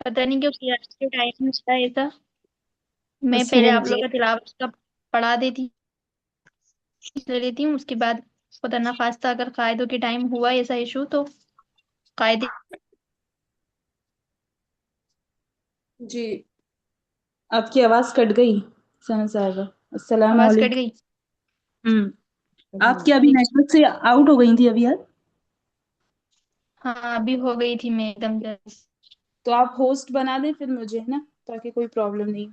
पता नहीं क्यों सीआरसी के टाइम होता है ऐसा। मैं पहले सेम आप लोग जी। का तिलावत का पढ़ा देती ले लेती हूँ, उसके बाद पता ना फास्ता अगर कायदों के टाइम हुआ ऐसा इशू तो कायदे। जी, आपकी आवाज कट गई सना साहब। अस्सलाम आवाज कट वालेकुम। गई। आप क्या अभी नेटवर्क से आउट हो गई थी अभी यार? हाँ अभी हो गई थी मैं एकदम जल्दी। तो आप होस्ट बना दें फिर मुझे, है ना, ताकि कोई प्रॉब्लम नहीं।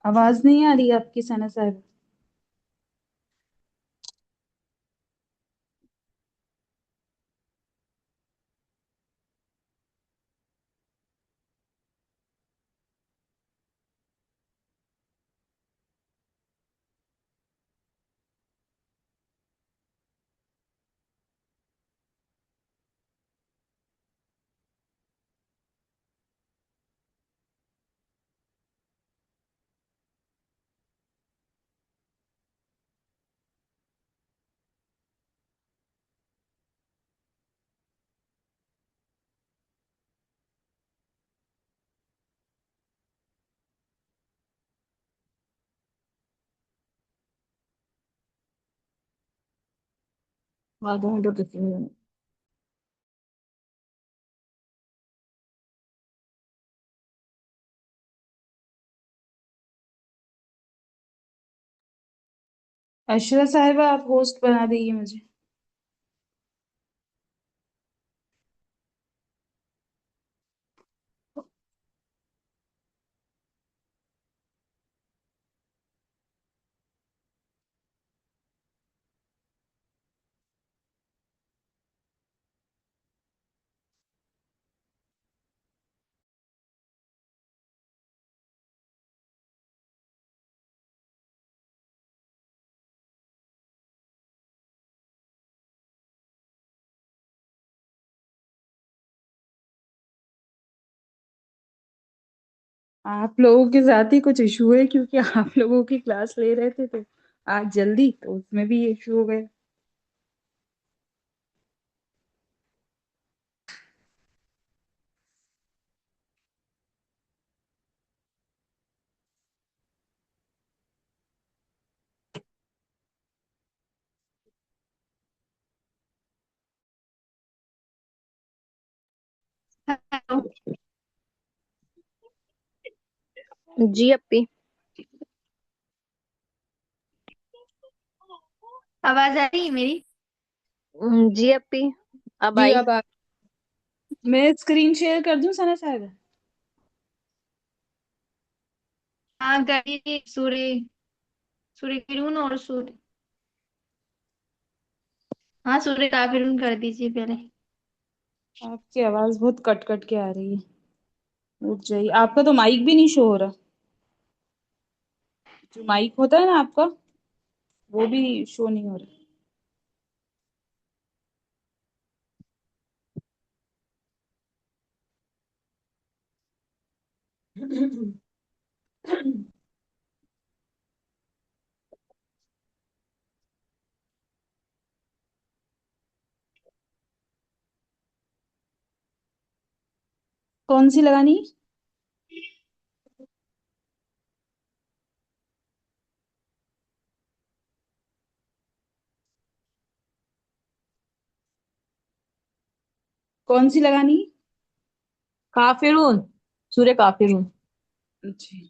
आवाज नहीं आ रही है आपकी सना साहब। आधा घंटा तक। अशरा साहिबा, आप होस्ट बना दीजिए मुझे। आप लोगों के साथ ही कुछ इशू है, क्योंकि आप लोगों की क्लास ले रहे थे तो आज जल्दी, तो उसमें भी इशू हो गया। हेलो। जी अपी। आवाज आ रही है मेरी? जी अपी, अब जी आई। अब मैं स्क्रीन शेयर कर दूं सना साहब? हाँ करिए। सूर्य सूर्य किरण और सूर्य। हाँ सूर्य काफिरून कर दीजिए पहले। आपकी आवाज बहुत कट कट के आ रही है। उठ जाइए, आपका तो माइक भी नहीं शो हो रहा। जो माइक होता है ना आपका, वो भी शो नहीं हो रहा। कौन सी लगानी? कौन सी लगानी? काफिरून, सूर्य काफिरून। जी।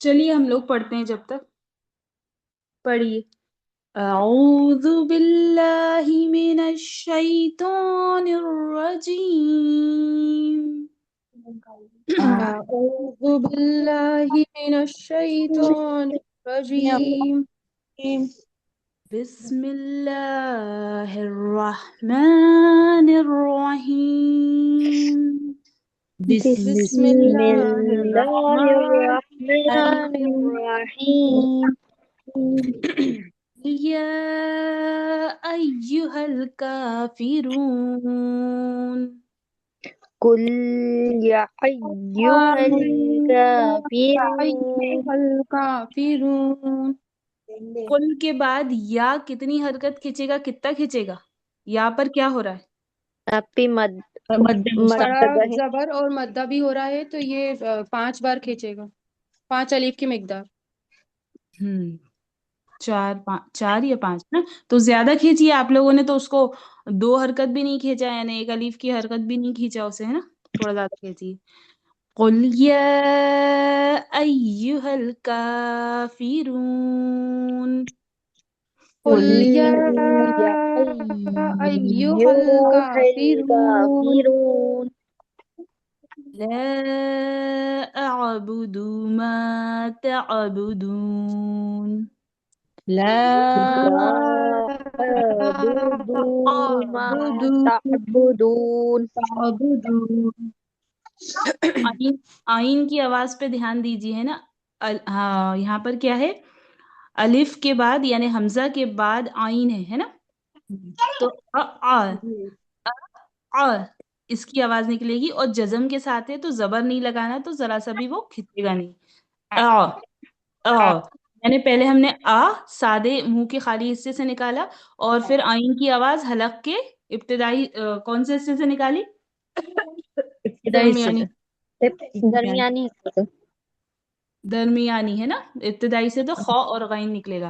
چلیے ہم لوگ پڑھتے ہیں جب تک. پڑھیے. اعوذ باللہ من الشیطان الرجیم. أعوذ بالله من الشيطان الرجيم بسم اللہ الرحمن الرحیم. بسم بسم الله اللہ الرحمن الرحمن الرحیم. یا ایہا الکافرون. قل یا ایہا الکافرون. الكافرون. قل کے بعد یا کتنی حرکت کھینچے گا، کتنا کھینچے گا؟ یا پر کیا ہو رہا ہے؟ اپی مد بڑا مدغہ ہے. زبر اور مدہ بھی ہو رہا ہے تو یہ 5 بار کھینچے گا، 5 الف کی مقدار. چار یا پانچ نا، تو زیادہ کھینچیے. آپ لوگوں نے تو اس کو 2 حرکت بھی نہیں کھینچا، یعنی 1 الف کی حرکت بھی نہیں کھینچا اسے، ہے نا. تھوڑا زیادہ کھینچیے. قل یا ایہا الکافرون. قل يا یا أيها ایہا الكافرون الکافرون. لا اعبد ما تعبدون. لا لا اعبد ما تعبدون. تعبدون. آئین آئین کی آواز پہ دھیان دیجیے، ہے نا. ہاں یہاں پر کیا ہے، الف کے بعد یعنی حمزہ کے بعد آئین ہے نا. تو آ اس کی آواز نکلے گی، اور جزم کے ساتھ ہے تو زبر نہیں لگانا، تو ذرا سا بھی وہ کھچے گا نہیں. یعنی پہلے ہم نے سادے منہ کے خالی حصے سے نکالا، اور پھر آئین کی آواز حلق کے ابتدائی کون سے حصے سے نکالی؟ ابتدائی حصے درمیانی. سے، درمیانی حصے سے. درمیانی ہے نا. ابتدائی سے تو خا اور غین نکلے گا.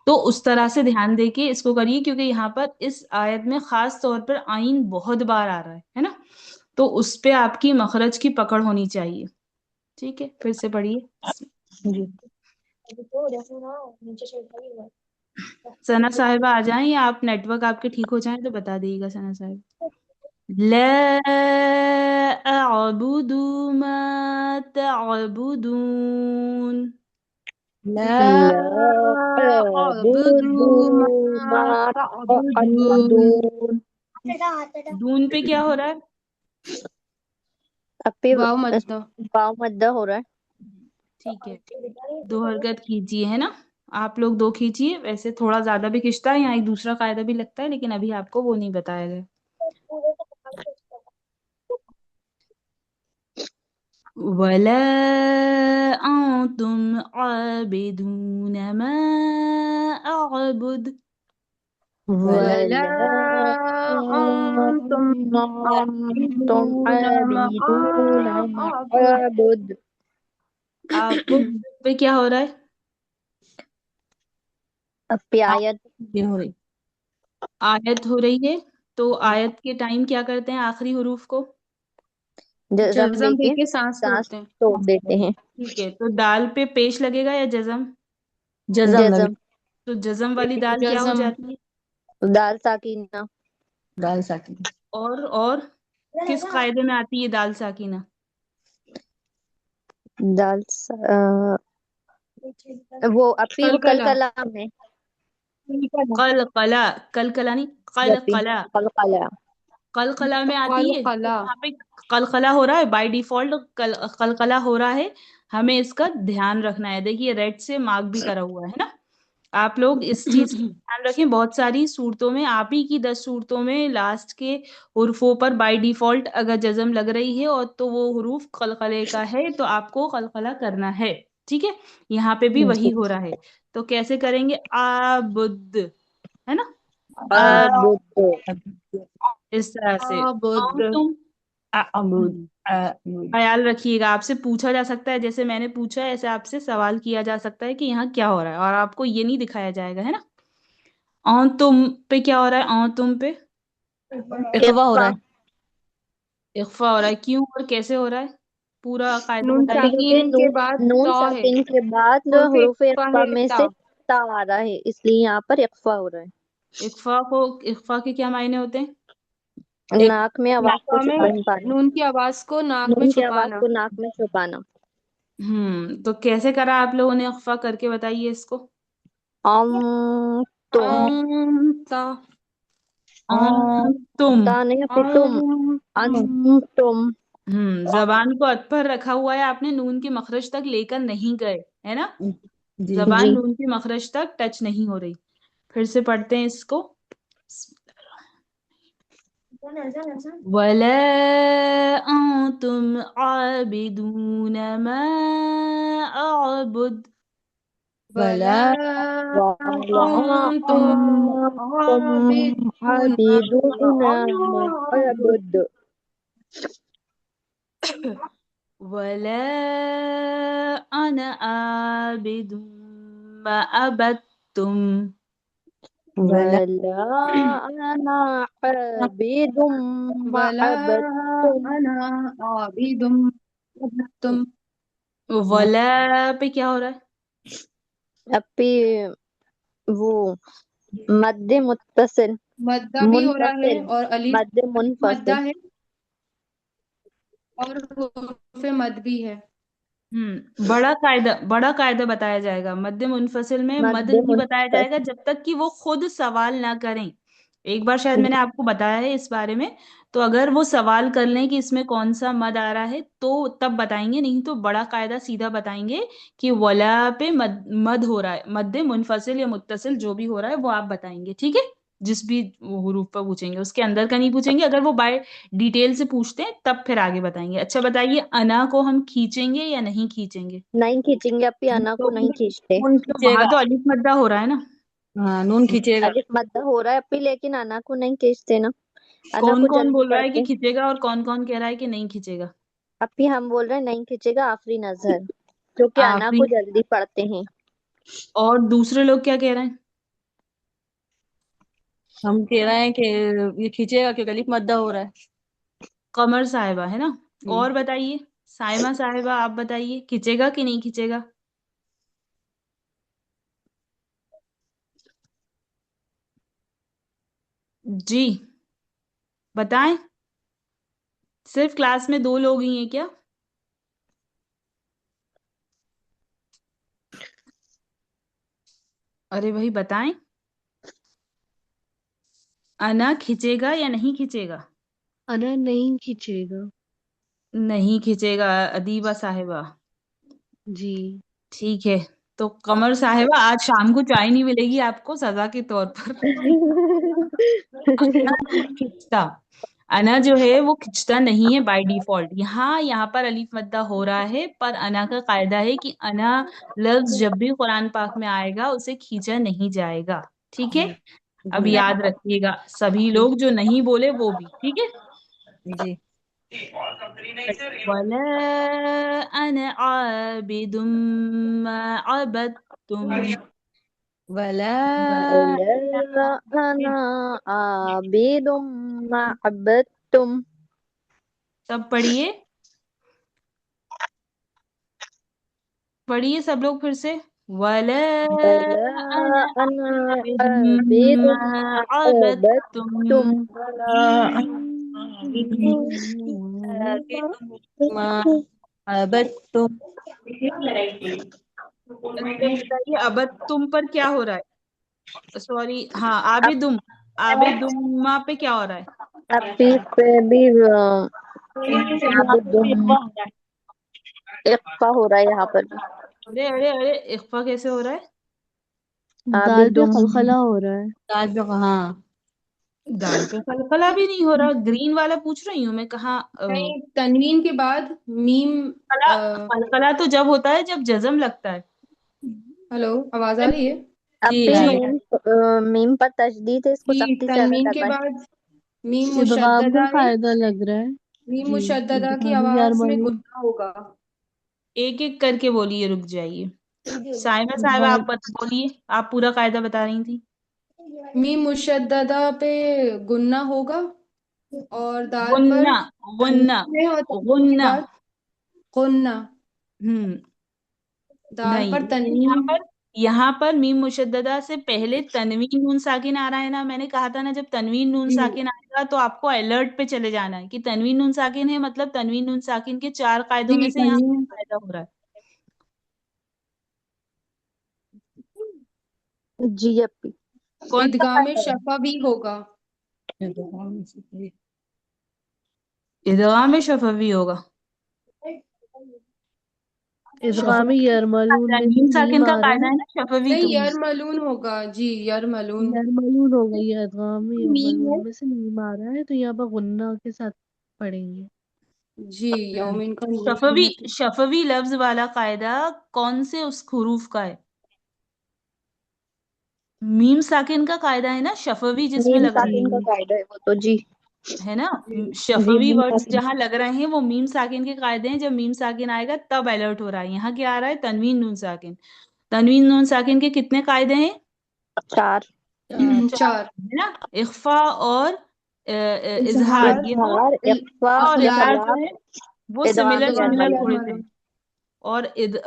تو اس طرح سے دھیان دے کے اس کو کریے، کیونکہ یہاں پر اس آیت میں خاص طور پر آئین بہت بار آ رہا ہے نا. تو اس پہ آپ کی مخرج کی پکڑ ہونی چاہیے. ٹھیک ہے، پھر سے پڑھیے. جی. ثنا صاحبہ آ جائیں، یا آپ نیٹ ورک آپ کے ٹھیک ہو جائیں تو بتا دیجیے گا ثنا صاحب. لا اعبد ما تعبدون. لا لا أعبد اعبد ما ما تعبدون. تعبدون. دون پہ کیا ہو رہا ہے؟ اپی واو مدہ. واو مدہ ہو رہا ہے. ٹھیک ہے، 2 حرکت کھینچیے، ہے نا. آپ لوگ 2 کھینچیے. ویسے تھوڑا زیادہ بھی کھینچتا ہے، یہاں ایک دوسرا قاعدہ بھی لگتا ہے، لیکن ابھی آپ کو وہ نہیں بتایا گیا. وَلَا أَنْتُمْ عَابِدُونَ مَا أَعْبُدُ. ولا ولا أنتم أنتم عابدون ما عابدون ما أعبد. أعبد. آپ پہ کیا ہو رہا ہے؟ اپی آیت یہ ہو رہی آیت ہو رہی ہے. تو آیت کے ٹائم کیا کرتے ہیں؟ آخری حروف کو جزم جزم دے دے کے کے سانس سانس چھوڑتے ہیں. توڑ دیتے ہیں. ٹھیک ہے، تو دال پہ پیش لگے گا یا جزم؟ جزم. تو جزم والی دال کیا ہو جزم. جاتی ہے؟ دال ساکینہ. دال ساکینہ. اور کس قاعدے میں آتی ہے دال ساکینہ؟ دال وہ اپی قلقلہ. کلکلام ہے. قلقلہ. قلقلہ نہیں، اپی قلقلہ. قلقلہ. قلقلہ میں آتی ہے. تو قلقلہ. یہاں پہ قلقلہ ہو رہا ہے بائی ڈیفالٹ. قلقلہ ہو رہا ہے، ہمیں اس کا دھیان رکھنا ہے. دیکھیے ریڈ سے مارک بھی کرا ہوا ہے نا. آپ لوگ اس چیز کا دھیان رکھیں. بہت ساری صورتوں میں، آپ ہی کی 10 صورتوں میں لاسٹ کے حروفوں پر بائی ڈیفالٹ اگر جزم لگ رہی ہے اور تو وہ حروف قلقلے کا ہے، تو آپ کو قلقلہ کرنا ہے. ٹھیک ہے، یہاں پہ بھی وہی ہو رہا ہے. تو کیسے کریں گے؟ آبد، ہے نا. عبد. اس طرح سے. عبد. تم خیال رکھیے گا، آپ سے پوچھا جا سکتا ہے، جیسے میں نے پوچھا ہے ایسے آپ سے سوال کیا جا سکتا ہے کہ یہاں کیا ہو رہا ہے، اور آپ کو یہ نہیں دکھایا جائے گا، ہے نا. تم پہ کیا ہو رہا ہے؟ تم پہ اقوا ہو رہا ہے. اخفا ہو رہا ہے. کیوں اور کیسے ہو رہا ہے؟ पूरा कायदा नून बताइए। क्योंकि साकीन के बाद नून ता है, साकिन के बाद हुर्फ हुरूफ इख्फा इख्फा है में ता। से ता आ रहा है, इसलिए यहाँ पर इख्फा हो रहा है। इख्फा के क्या मायने होते हैं? नाक में आवाज को इख्फा में छुपन पाना, नून की आवाज को नाक में नून की आवाज छुपाना। को नाक में छुपाना। तो कैसे करा आप लोगों ने इख्फा करके बताइए इसको। तुम ता तुम। ता नहीं, फिर तुम तुम जबान को अत पर रखा हुआ है आपने, नून के मखरज तक लेकर नहीं गए, है ना। जी। जबान जी। नून के मखरज तक टच नहीं हो रही। फिर से पढ़ते हैं इसको। वला अंतुम आबिदून मा अअबुद। वला वाला अंतुम तुम आबिदून आबिदून मा अअबुद। वला अना आबिदुम मा अबदतुम। वला वला अना आबिदुम मा वला अबदतुम। अना आबिदुम तुम। वला पे क्या हो रहा है? अपी वो मद्दे मुत्तसिल, मद्दा भी हो रहा है मुनफसिल, और अलीफ मद्दे मद्दा मुनफसिल। है और हुर्फ मद भी है। बड़ा कायदा बताया जाएगा। मद्दे मुनफसिल में मद मद्दे नहीं बताया जाएगा मुनफसिल। जब तक कि वो खुद सवाल ना करें। एक बार शायद मैंने आपको बताया है इस बारे में। तो अगर वो सवाल कर लें कि इसमें कौन सा मद आ रहा है तो तब बताएंगे, नहीं तो बड़ा कायदा सीधा बताएंगे कि वला पे मद हो रहा है। मद्दे मुनफसिल या मुत्तसिल जो भी हो रहा है वो आप बताएंगे, ठीक है। जिस भी वो हुरूफ पर पूछेंगे उसके अंदर का नहीं पूछेंगे। अगर वो बाय डिटेल से पूछते हैं तब फिर आगे बताएंगे। अच्छा बताइए, अना को हम खींचेंगे या नहीं खींचेंगे? नहीं खींचेंगे, अपी अना तो को नहीं खींचते। नून तो वहां खींचेगा। तो अलिफ मद्दा हो रहा है ना। हाँ, नून खींचेगा। अलिफ मद्दा हो रहा है अपी, लेकिन अना को नहीं खींचते ना, अना कौन को कौन जल्दी बोल रहा है कि पढ़ते। खींचेगा और कौन कौन कह रहा है कि नहीं खींचेगा? अपी हम बोल रहे हैं नहीं खींचेगा, आफरी नजर, क्योंकि अना आफरी। को जल्दी पढ़ते हैं। और दूसरे लोग क्या कह रहे हैं? हम कह रहे हैं कि ये खींचेगा क्योंकि अलिफ मद्दा हो रहा है। कमर साहिबा है ना। जी। और बताइए, साइमा साहिबा आप बताइए, खींचेगा कि नहीं खींचेगा? जी बताएं। सिर्फ क्लास में 2 लोग ही हैं क्या? अरे भाई बताएं, अना खींचेगा या नहीं खींचेगा? अना नहीं खींचेगा। नहीं खींचेगा अदीबा साहिबा। जी। ठीक है। तो कमर साहिबा आज शाम को चाय नहीं मिलेगी आपको सजा के तौर पर। अना नहीं खिंचता। अना जो है वो खिंचता नहीं है बाय डिफॉल्ट। यहाँ पर अलीफ मद्दा हो रहा है, पर अना का कायदा है कि अना लफ्ज जब भी कुरान पाक में आएगा उसे खींचा नहीं जाएगा, ठीक है। अब जी। याद रखिएगा सभी लोग जो नहीं बोले वो भी, ठीक है। जी। वला अना आबिदुम मा अबदतुम। वला वला अना आबिदुम मा अबदतुम। सब पढ़िए, पढ़िए सब लोग फिर से। वला वला अना अना आबिदुम मा आबिदुम मा अबदतुम। अबदतुम। बट तुम अच्छा बताइए, अबद तुम पर क्या हो रहा है? सॉरी, हाँ आबिदुम। आबिदुम्मा पे क्या हो रहा है? अपी पे भी आबिदुम इख्फा हो रहा है यहाँ पर भी। अरे अरे अरे, इख्फा कैसे हो रहा है? दाल पे आबिदुम। खलखला हो रहा है। ताज में हाँ। दाल पे कलकला भी नहीं हो रहा। ग्रीन वाला पूछ रही हूँ मैं, कहाँ नहीं, तनवीन के बाद मीम। कलकला। कलकला तो जब होता है जब जज्म लगता है। हेलो, आवाज आ रही है? जी अपी हाँ। जी मीम पर तशदीद है, इसको जी, सख्ती से अदा तनवीन के करवाएं। बाद मीम इदगाम का मुशद्ददा है। कायदा लग रहा है। मीम जी। मुशद्ददा की इदगाम यार आवाज में बानी। गुन्ना होगा। एक एक करके बोलिए, रुक जाइए। साइमा साहब आप दाल बोलिए, आप पूरा कायदा बता रही थी। मीम मुशद्ददा पे गुन्ना होगा और दाल पर गुन्ना। गुन्ना। तनवीन है और तनवीन के गुन्ना। बाद गुन्ना, दाल नहीं, पर यहाँ तनवीन। पर मीम मुशद्ददा से पहले तनवीन नून साकिन आ रहा है ना। मैंने कहा था ना, जब तनवीन नून जी साकिन आएगा तो आपको अलर्ट पे चले जाना है कि तनवीन नून साकिन है, मतलब तनवीन नून साकिन के 4 कायदों में जी से यहाँ तनवीन। कायदा हो रहा है। जी अपी। कौन सा इदगाम कायदा है? शफा भी होगा। इदगाम शफवी होगा। इदगाम शफवी यरमलून में से मीम मीम साकिन का आ रहा कायदा है। है ना, शफवी नहीं, तो। यरमलून होगा जी, यरमलून। यरमलून हो गई है, इदगाम मीम यरमलून है में से मीम आ रहा है, तो यहाँ पर गुन्ना के साथ पढ़ेंगे। जी, यौमिन का मीम शफवी है तो। शफवी लफ्ज वाला कायदा कौन से उस हुरूफ का है? मीम साकिन का कायदा है ना, शफवी जिसमें मीम लग रहा साकिन का जी कायदा है वो तो जी। है ना। जी शफवी मीम वर्ड्स साकिन। जहां लग रहे हैं वो मीम साकिन के कायदे हैं। जब मीम साकिन आएगा तब अलर्ट हो रहा है। यहाँ क्या आ रहा है? तनवीन नून साकिन। तनवीन नून साकिन के कितने कायदे हैं? 4। चार, चार। है ना। इख्फा और इजहार, इजहार, ये दो। इजहार, इख्फा, इख्फा और इजहार जो इखलाब, है वो इदगाम सिमिलर इदगाम सिमिलर यरमलून। थोड़े से हैं। यरमलून।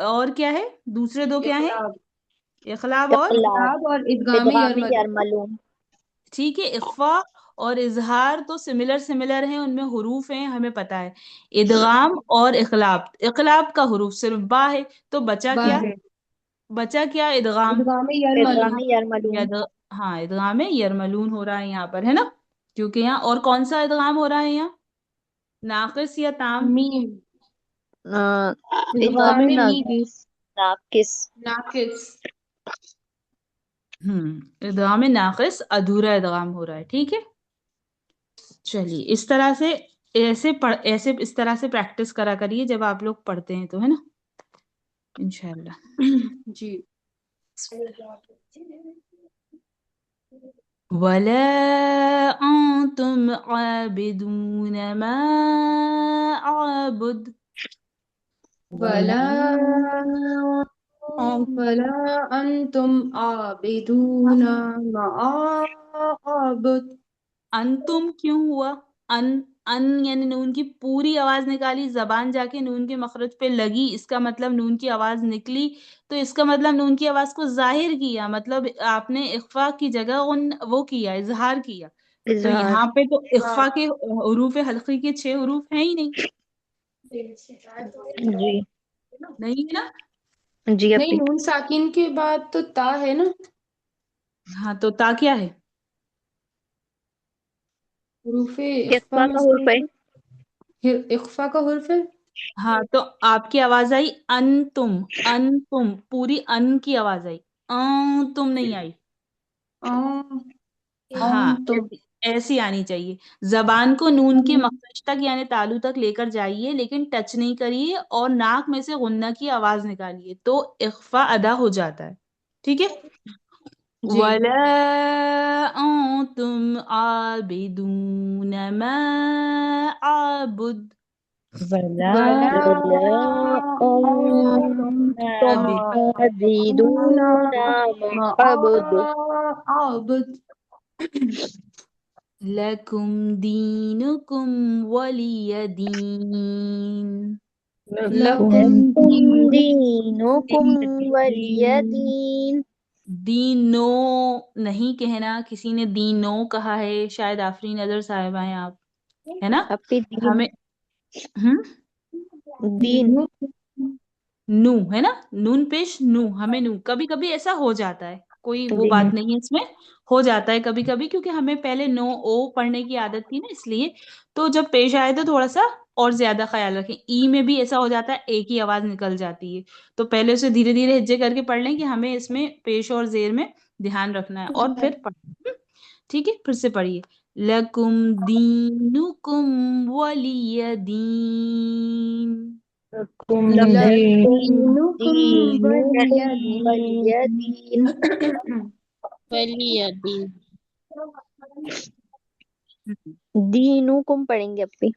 और क्या है? दूसरे दो क्या है? इखलाब। इखलाब और। इखलाब, इखलाब और इदगाम इदगाम यरमलून। यरमलून। ठीक है, इख्फा और इजहार तो सिमिलर सिमिलर हैं, उनमें हुरूफ हैं, हमें पता है। इदगाम और इखलाब, इखलाब का हुरूफ सिर्फ बा है, तो बचा बा क्या? है। बचा क्या? इदगाम। इदगाम इदगाम यरमलून। यरमलून। यद हाँ, इदगाम में यरमलून हो रहा है यहाँ पर, है ना। क्योंकि यहाँ और कौन सा इदगाम हो रहा है यहाँ? नाकिस या ताम? मीम। इदगाम इदगाम इदगाम मीम। नाकिस। नाकिस। नाकिस। इदगाम नाकिस अधूरा इदगाम हो रहा है। ठीक है, चलिए इस तरह से ऐसे इस तरह से प्रैक्टिस करा करिए जब आप लोग पढ़ते हैं तो, है ना, इंशाल्लाह। जी। वला अंतुम आबिदून मा आबुद। वला वला वला अंतुम आबिदूना मा आबुद। अंतुम क्यों हुआ? अन अन यानी नून की पूरी आवाज निकाली, जबान जाके नून के मखरज पे लगी, इसका मतलब नून की आवाज निकली। तो इसका मतलब नून की आवाज को जाहिर किया, मतलब आपने इख्फा की जगह उन वो किया, इजहार किया। तो इजहार। यहाँ पे तो हाँ इख्फा के हरूफ हल्की के 6 हरूफ हैं ही नहीं। जी। नहीं है ना। जी नहीं, अपी। नून साकिन के बाद तो ता है ना। हाँ, तो ता क्या है? हुरूफे इख्फा इख्फा में का से हुर्फ है। इख्फा का हुर्फ है। हाँ, तो आपकी आवाज आई अन तुम पूरी अन की आवाज आई, तुम नहीं आई। हाँ, तुम। ऐसी ऐसी आनी चाहिए। जबान को नून के मखरज तक यानी तालू तक लेकर जाइए, लेकिन टच नहीं करिए, और नाक में से गुन्ना की आवाज निकालिए, तो इख्फा अदा हो जाता है। ठीक है। जी। वला अंतुम आबिदून मा आबुद। वला वला वला अंतुम आबिदूना मा अबुद। आबुद। लकुम दीनुकुम वलिय दीन। लकुम लकुम दीनुकुम वलिय दीन। दीन। दीनो नहीं कहना, किसी ने दीनो कहा है, शायद आफरीन नजर साहिबा हैं आप, है ना। अपी दीन। हमें हम्म दीन। नू है ना, नून पेश नू, हमें नू, कभी कभी ऐसा हो जाता है, कोई वो जी। बात नहीं है इसमें। हो जाता है कभी कभी, क्योंकि हमें पहले नो ओ पढ़ने की आदत थी ना, इसलिए। तो जब पेश आए तो थोड़ा सा और ज्यादा ख्याल रखें। ई में भी ऐसा हो जाता है, एक ही आवाज निकल जाती है। तो पहले उसे धीरे धीरे हिज्जे करके पढ़ लें कि हमें इसमें पेश और जेर में ध्यान रखना है, और फिर पढ़ें। ठीक है, फिर से पढ़िए। लकुम दीनुकुम वलिय दीन। लकुम लकुम लकुम दीनुकुम वलिय वलिय दीन। दीन। वलियदीन। दीनुकुम पढ़ेंगे अपी।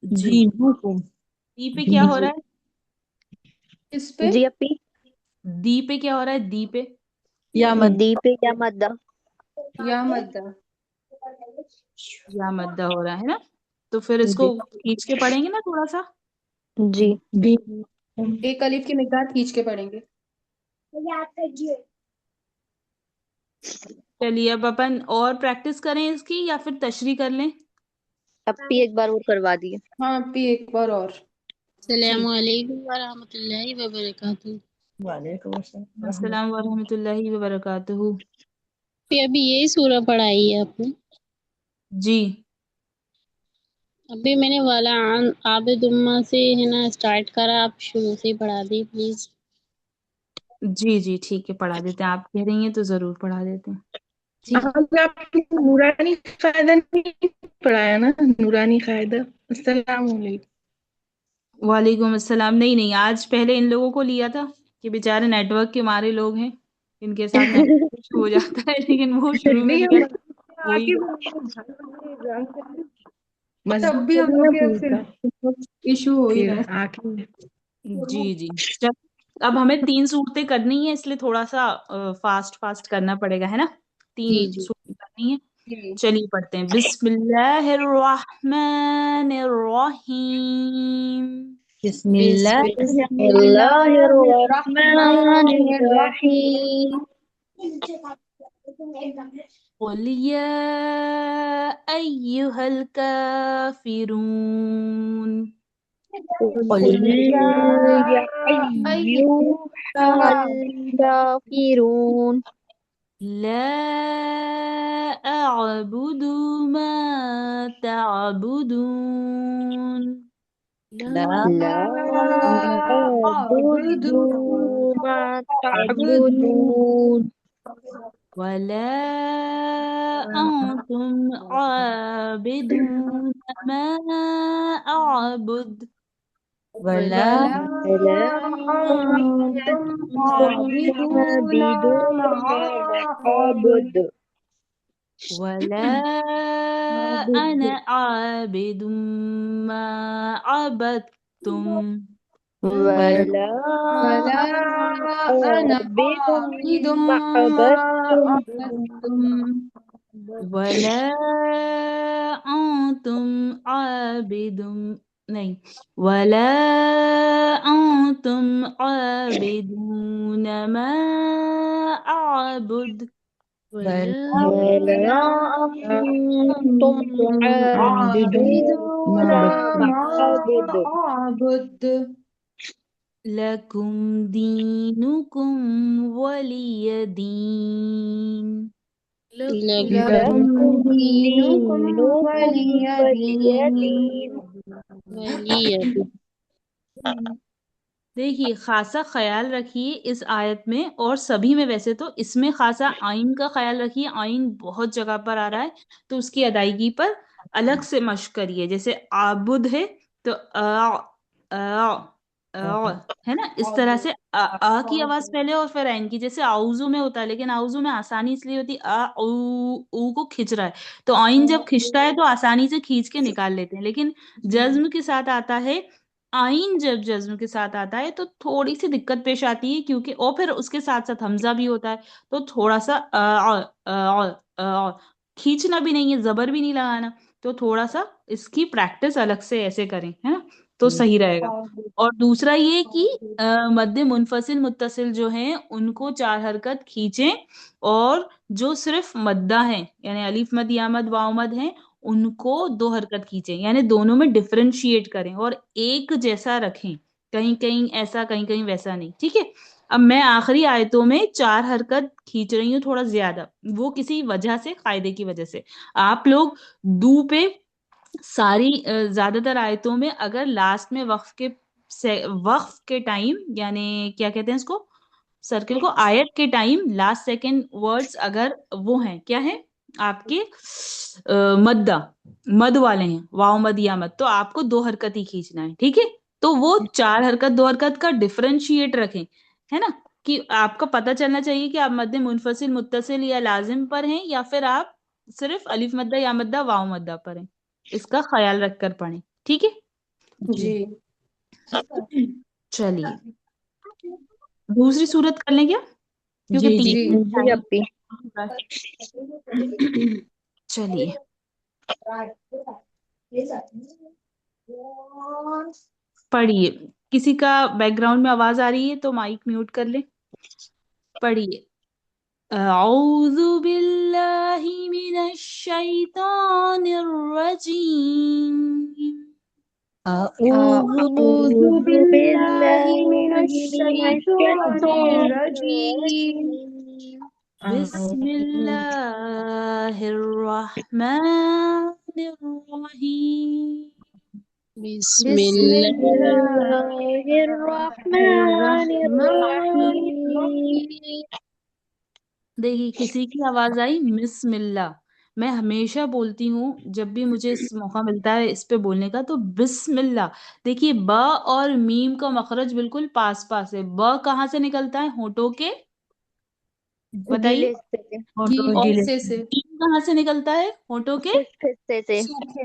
जी दीनुकुम। दी पे क्या हो जी रहा है? इस पे जी अपी। दी पे क्या हो रहा है? दी पे या मद। दी पे या मद्दा। या मद्दा। या मद्दा हो रहा है ना। तो फिर इसको जी खींच के पढ़ेंगे ना थोड़ा सा। جی ایک الف کی مقدار کھینچ کے پڑھیں گے. چلیے اب اپن اور پریکٹس کریں اس کی یا پھر تشریح کر لیں. اب بھی ایک بار اور کروا دیے. ہاں پی ایک بار اور. السلام علیکم ورحمۃ اللہ وبرکاتہ. وعلیکم السلام السلام ورحمۃ اللہ وبرکاتہ. پھر ابھی یہی سورہ پڑھائی ہے آپ نے؟ جی ابھی میں نے والا عابد امہ سے ہے نا اسٹارٹ کرا، آپ شروع سے ہی پڑھا دی پلیز. جی جی ٹھیک ہے پڑھا دیتے ہیں. آپ کہہ رہی ہیں تو ضرور پڑھا دیتے ہیں. آپ نورانی قاعدہ نہیں پڑھایا نا؟ نورانی قاعدہ. السلام علیکم. وعلیکم السلام. نہیں نہیں آج پہلے ان لوگوں کو لیا تھا کہ بیچارے نیٹ ورک کے مارے لوگ ہیں، ان کے ساتھ نیٹ ورک ایشو ہو جاتا ہے، لیکن وہ شروع میں نہیں لیا ہم وہی. تب بھی ہم لوگ کے پھر ایشو ہو ہی رہا ہے. جی جی چل اب ہمیں 3 صورتیں کرنی ہیں، اس لیے تھوڑا سا فاسٹ کرنا پڑے گا، ہے نا. 3 جی صورتیں کرنی ہیں. چلیے پڑھتے ہیں. بسم اللہ الرحمن الرحیم. بسم بسم اللہ بسم اللہ اللہ الرحمن الرحمن الرحیم. قل یا ایہا الکافرون. قل یا یا ایھا الکافرون. لا اعبد ما تعبدون. لا لا أعبد عبد ما عبد تعبدون. ولا أنتم عابدون ما أعبد. ولا ولا ولا أنتم أنتم عابدون عابدون ما ما أعبد. أعبد. ولا أنا عابد ما عبدتم. ولا ولا أنا عابد عابد ما ما عبدتم. عبدتم. ولا أنتم عابد نہیں ولا أنتم عابدون ما أعبد. ولا ولا أنتم عابدون عابدون ما ما أعبد. أعبد. لكم دينكم ولي دين. لکم لكم لكم دينكم دينكم ولي ولي دين. دين. ولی دیکھیے خاصا خیال رکھیے اس آیت میں اور سبھی میں، ویسے تو اس میں خاصا آئین کا خیال رکھیے. آئین بہت جگہ پر آ رہا ہے تو اس کی ادائیگی پر الگ سے مشق کریے. جیسے عابد ہے تو ہے نا، اس طرح سے کی آواز پہلے اور پھر عین کی. جیسے آؤزو میں ہوتا ہے، لیکن آؤزو میں آسانی اس لیے ہوتی او کو کھچ رہا ہے تو آئین جب کھچتا ہے تو آسانی سے کھینچ کے نکال لیتے ہیں. لیکن جزم کے ساتھ آتا ہے، آئین جب جزم کے ساتھ آتا ہے تو تھوڑی سی دقت پیش آتی ہے، کیونکہ اور پھر اس کے ساتھ ساتھ حمزہ بھی ہوتا ہے تو تھوڑا سا کھینچنا بھی نہیں ہے، زبر بھی نہیں لگانا. تو تھوڑا سا اس کی پریکٹس الگ سے ایسے کریں، ہے نا، تو صحیح رہے گا. اور دوسرا یہ کہ مد منفصل متصل جو ہیں ان کو 4 حرکت کھینچیں، اور جو صرف مدہ ہیں یعنی الف مد یا مد واو مد ہیں ان کو 2 حرکت کھینچیں، یعنی دونوں میں ڈفرینشیٹ کریں اور ایک جیسا رکھیں، کہیں کہیں ایسا کہیں کہیں ویسا نہیں. ٹھیک ہے. اب میں آخری آیتوں میں 4 حرکت کھینچ رہی ہوں تھوڑا زیادہ، وہ کسی وجہ سے، قاعدے کی وجہ سے. آپ لوگ دو پہ ساری زیادہ تر آیتوں میں اگر لاسٹ میں وقف کے ٹائم، یعنی کیا کہتے ہیں اس کو، سرکل کو، آیت کے ٹائم لاسٹ سیکنڈ ورڈز اگر وہ ہیں، کیا ہے آپ کے مد والے ہیں، واو مد یا مد، تو آپ کو 2 حرکت ہی کھینچنا ہے. ٹھیک ہے. تو وہ 4 حرکت 2 حرکت کا ڈفرینشیٹ رکھیں، ہے نا، کہ آپ کو پتہ چلنا چاہیے کہ آپ مد منفصل متصل یا لازم پر ہیں یا پھر آپ صرف الف مدہ یا مدہ واو مدہ پر ہیں. اس کا خیال رکھ کر پڑھیں. ٹھیک ہے. جی چلیے دوسری صورت کر لیں کیا، کیونکہ جی جی جی اپی. چلیے पढ़िए। किसी का बैकग्राउंड में आवाज आ रही है तो माइक म्यूट कर ले। पढ़िए। أعوذ بالله من الشيطان الرجيم أعوذ بالله من الشيطان الرجيم الرجيم بسم الله الرحمن الرحيم بسم بسم الله الله الرحمن الرحيم देखिए किसी की आवाज आई बिस्मिल्लाह। मैं हमेशा बोलती हूँ जब भी मुझे इस मौका मिलता है इस पे बोलने का तो बिस्मिल्लाह। देखिए ब और मीम का मखरज बिल्कुल पास पास है। ब कहाँ से निकलता है? होठों के, बताइए। गीले हिस्से से, और हिस्से से। मीम कहाँ से निकलता है? होठों के खुश्क हिस्से से,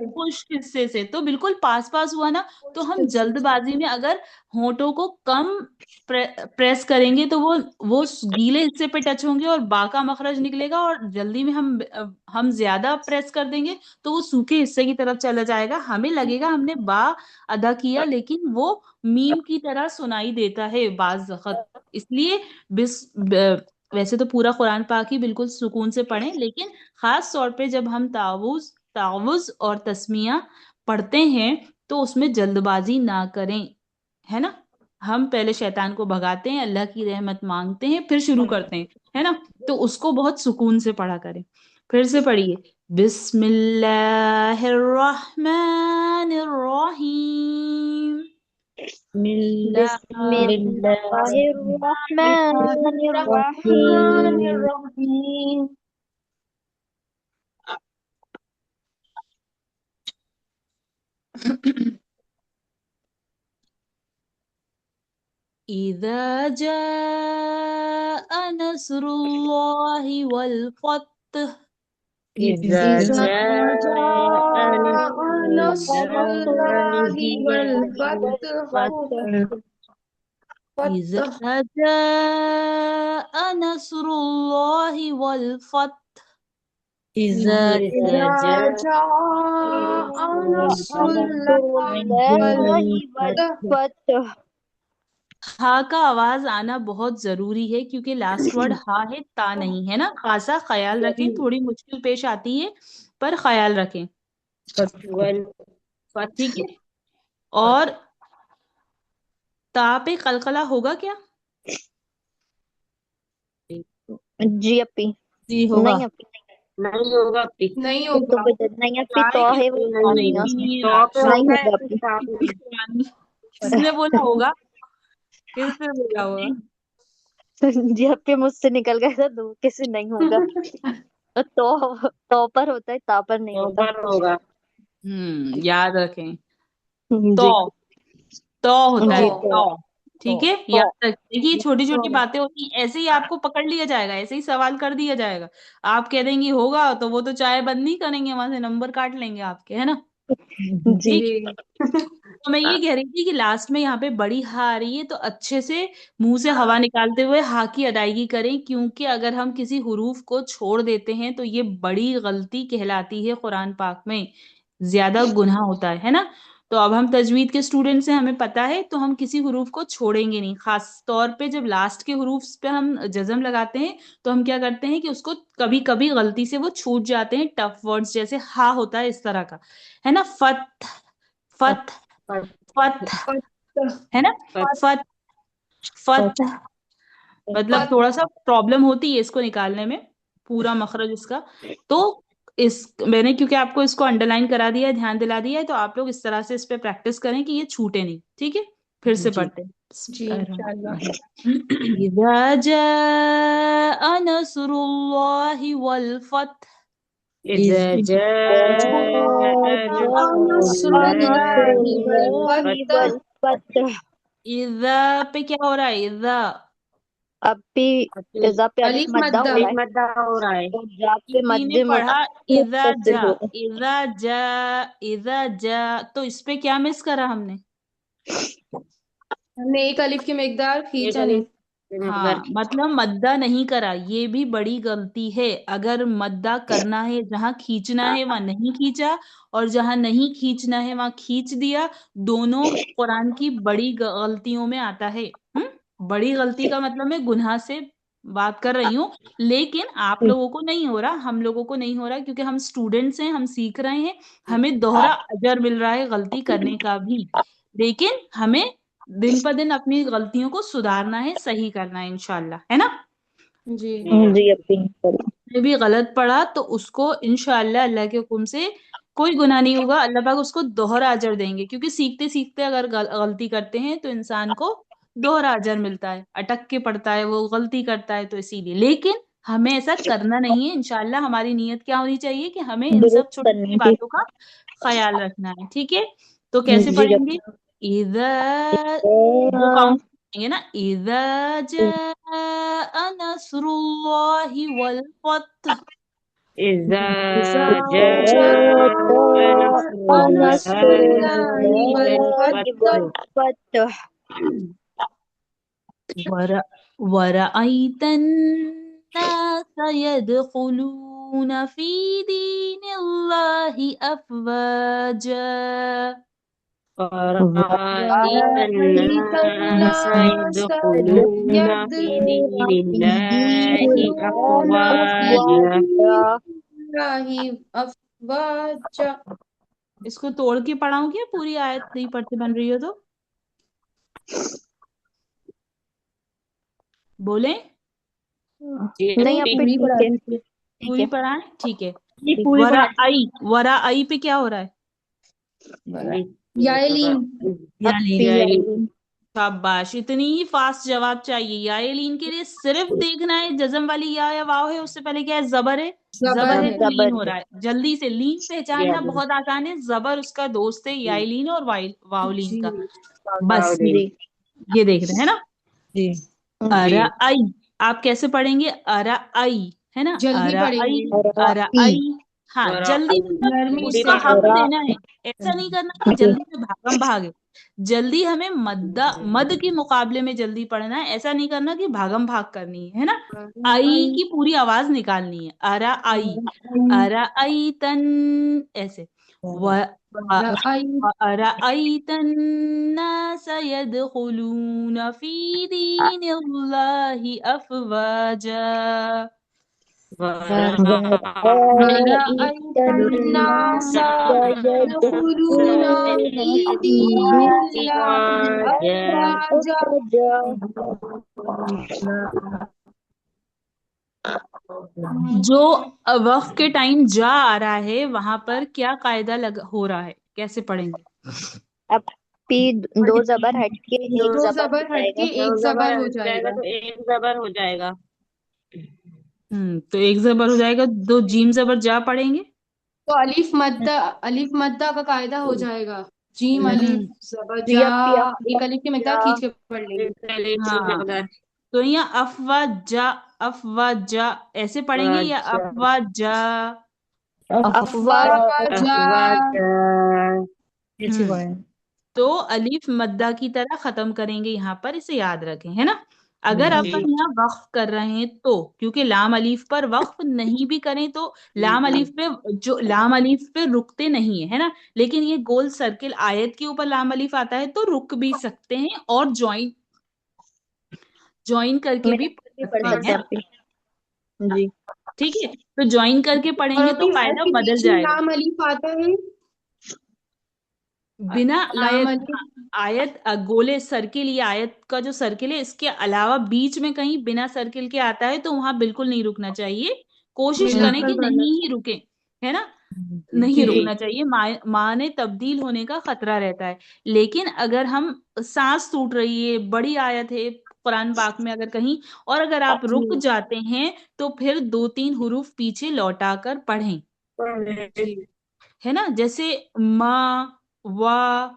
खुश्क हिस्से से। तो बिल्कुल पास पास हुआ ना। तो हम जल्दबाजी में अगर होठों को कम प्रेस करेंगे तो वो गीले हिस्से पे टच होंगे और बा का मखरज निकलेगा, और जल्दी में हम ज्यादा प्रेस कर देंगे तो वो सूखे हिस्से की तरफ चला जाएगा। हमें लगेगा हमने बा अदा किया लेकिन वो मीम की तरह सुनाई देता है बाज वक्त। इसलिए वैसे तो पूरा कुरान पाक ही बिल्कुल सुकून से पढ़ें, लेकिन खास तौर पे जब हम तावुज और तस्मिया पढ़ते हैं तो उसमें जल्दबाजी ना करें, है ना। हम पहले शैतान को भगाते हैं, अल्लाह की रहमत मांगते हैं, फिर शुरू करते हैं, है ना। तो उसको बहुत सुकून से पढ़ा करें। फिर से पढ़िए। बिस्मिल्लाहिर्रहमानिर्रहीम। बिस्मिल्लाहिर्रहमानिर्रहीम إذا جاء نصر الله والفتح إذا إذا جاء جاء نصر نصر الله الله والفتح إذا فتح جاء نصر الله والفتح إذا إذا جاء جاء نصر نصر الله الله والفتح والفتح हा का आवाज आना बहुत जरूरी है क्योंकि लास्ट वर्ड हा है, ता नहीं है ना। खासा ख्याल रखें, थोड़ी मुश्किल पेश आती है पर ख्याल रखें, ठीक है। और ता पे कलकला होगा क्या? जी अपी, जी होगा, नहीं अपी, नहीं होगा अपी, नहीं तो होगा। नहीं अपी, तो है वो नहीं नहीं नहीं तो पे नहीं होगा होगा ऐसे अपी। हिसाब किसने बोला होगा? किसने बोला होगा? जी अपी मुझसे निकल गया था, दो किसी नहीं होगा। तो पर होता है, ता पर नहीं तो होता। पर होगा। याद रखें। तो जी तो होता है जी तो, ठीक है, याद रखिए। देखिए छोटी छोटी तो बातें होती हैं, ऐसे ही आपको पकड़ लिया जाएगा, ऐसे ही सवाल कर दिया जाएगा। आप कह देंगी होगा तो वो तो चाय बंद नहीं करेंगे, वहां से नंबर काट लेंगे आपके, है ना। जी ठीक। जी। तो मैं ये कह रही थी कि लास्ट में यहाँ पे बड़ी हा आ रही है तो अच्छे से मुंह से हवा निकालते हुए हा की अदायगी करें, क्योंकि अगर हम किसी हुरूफ को छोड़ देते हैं तो ये बड़ी गलती कहलाती है कुरान पाक में, ज्यादा गुनाह होता है ना। तो अब हम तजवीद के स्टूडेंट्स हैं, हमें पता है, तो हम किसी हुरूफ को छोड़ेंगे नहीं। खास तौर पे जब लास्ट के हुरूफ पे हम जज्म लगाते हैं तो हम क्या करते हैं कि उसको कभी कभी गलती से वो छूट जाते हैं। टफ वर्ड्स जैसे हा होता है इस तरह का, है ना। फत फत फत, है ना। फत फत मतलब थोड़ा सा प्रॉब्लम होती है इसको निकालने में, पूरा मखरज इसका। तो इस मैंने क्योंकि आपको इसको अंडरलाइन करा दिया है, ध्यान दिला दिया है, तो आप लोग इस तरह से इस पे प्रैक्टिस करें कि ये छूटे नहीं, ठीक है। फिर से पढ़ते हैं। जी इंशाल्लाह। इज़ा जाअ नस्रुल्लाहि वल फतह। إذا جاء نصر نصر الله الله والفتح والفتح इज़ा पे क्या हो रहा है? इज़ा अपी, इज़ा पे अलिफ अलिफ मद्दा मद्दा। हो रहा है मद्दा हो रहा है। और जा पे किसी ने मद्दे पढ़ा इज़ा मुत्तसिल जा, हो रहा इज़ा जा, इज़ा जा, तो इस पे क्या मिस करा हमने? हमने एक अलिफ की मिकदार एक खींचा नहीं। अलिफ हाँ, मतलब मद्दा नहीं करा, ये भी बड़ी गलती है। अगर मद्दा करना है, जहाँ खींचना है वहां नहीं खींचा, और जहाँ नहीं खींचना है वहां खींच दिया। दोनों कुरान की बड़ी गलतियों में आता है। बड़ी गलती का मतलब मैं गुनाह से बात कर रही हूँ। लेकिन आप लोगों को नहीं हो रहा, हम लोगों को नहीं हो रहा, क्योंकि हम स्टूडेंट्स हैं, हम सीख रहे हैं। हमें दोहरा अजर मिल रहा है गलती करने का भी। लेकिन हमें दिन पर दिन अपनी गलतियों को सुधारना है, सही करना है, इंशाल्लाह, है ना। जी जी अपनी ने भी गलत पढ़ा तो उसको इंशाल्लाह अल्लाह के हुक्म से कोई गुनाह नहीं होगा, अल्लाह पाक उसको दोहरा अजर देंगे। क्योंकि सीखते सीखते अगर गलती करते हैं तो इंसान को दोहरा अजर मिलता है, अटक के पड़ता है, वो गलती करता है, तो इसीलिए। लेकिन हमें ऐसा करना नहीं है। इंशाल्लाह हमारी नीयत क्या होनी चाहिए कि हमें इन सब दुरुस्त छोटी छोटी करनी थी। बातों का ख्याल रखना है। ठीक है, तो कैसे जी पढ़ेंगे? इधर दो काउंट करेंगे ना। इज़ा जाअ नस्रुल्लाहि वल फतह। إذا إذا جاء جاء نصر نصر الله الله والفتح والفتح ورأيت الناس يدخلون في دين الله أفواجا. ورأيت ورأيت الناس الناس يدخلون في دين الله أفواجا الله أفواجا. इसको तोड़ के पढ़ाऊं क्या? पूरी आयत नहीं पढ़ते बन रही हो तो बोले। नहीं आप पूरी पढ़ा ठीक है, दीजिए. ठीक पूरी है। पढ़ाएं, ठीक है। पूरी वरा आई, वरा आई पे क्या हो रहा है? यालीन. यालीन। शाबाश, इतनी ही फास्ट जवाब चाहिए। यालीन के लिए सिर्फ देखना है जज्म वाली या वाव है, उससे पहले क्या है? जबर है। जबर जबर है है. तो लीन जबर हो रहा है। जल्दी से लीन पहचानना बहुत आसान है। जबर उसका दोस्त है, यालीन और वावलीन जी का। बस जी ये देख रहे हैं ना। जी अरा आई, आप कैसे पढ़ेंगे? अरा आई, है ना। जल्दी अरा आई, पढ़ेंगे. अरा आई। हाँ, जल्दी मतलब नरमी उसका से. हक देना है। ऐसा नहीं करना कि जल्दी से भागम भागे। जल्दी हमें मद के मुकाबले में जल्दी पढ़ना है। ऐसा नहीं करना कि भागम भाग करनी है ना। आई की पूरी आवाज निकालनी है। अरा आई, अरा आई तन, ऐसे। أرأيت الناس يدخلون في دين الله أفواجا. ورأيت الناس يدخلون في دين الله أفواجا. जो वक्त के टाइम जा आ रहा है वहां पर क्या कायदा हो रहा है? कैसे पढ़ेंगे? अब पी दो जबर हट के एक दो जबर हो जबर हट के जाएगा। एक जबर हो जाएगा जाएगा. तो एक जबर हो जाएगा। तो एक जबर हो जाएगा। दो जीम जबर जा पढ़ेंगे। तो अलिफ मद्दा का कायदा हो जाएगा. जीम अलिफ जबर जी जा. अब एक अलिफ की मिकदार खींच के पढ़ लेंगे. हाँ, तो यहाँ अफवाजा, अफवाजा ऐसे पढ़ेंगे या अफवाजा? अफवाजा. तो अलिफ मद्दा की तरह खत्म करेंगे यहाँ पर, इसे याद रखें, है ना। अगर अपन यहाँ वक्फ कर रहे हैं तो, क्योंकि लाम अलीफ पर वक्फ नहीं भी करें तो लाम अलीफ पे, जो लाम अलीफ पे रुकते नहीं है, है ना। लेकिन ये गोल सर्किल आयत के ऊपर लाम अलीफ आता है तो रुक भी सकते हैं और ज्वाइन करके भी पढ़ पढ़ सकते सकते हैं, हैं आप जी। ठीक है। तो ज्वाइन करके और पढ़ेंगे तो अभी कायदा के बदल बीच में जाएगा। लाम अलिफ आता है. बिना लाम आयत, अलिफ. आयत गोले सर्किल, ये आयत का जो सर्किल है इसके अलावा बीच में कहीं बिना सर्किल के आता है तो वहां बिल्कुल नहीं रुकना चाहिए। कोशिश करें कि बिल्कुल नहीं गलत. ही रुके, है ना। नहीं रुकना चाहिए, माने तब्दील होने का खतरा रहता है। लेकिन अगर हम सांस टूट रही है, बड़ी आयत है कुरान पाक में अगर कहीं, और अगर आप रुक जाते हैं तो फिर 2-3 हुरूफ पीछे लौटा कर पढ़ें, है ना। जैसे मा, वा,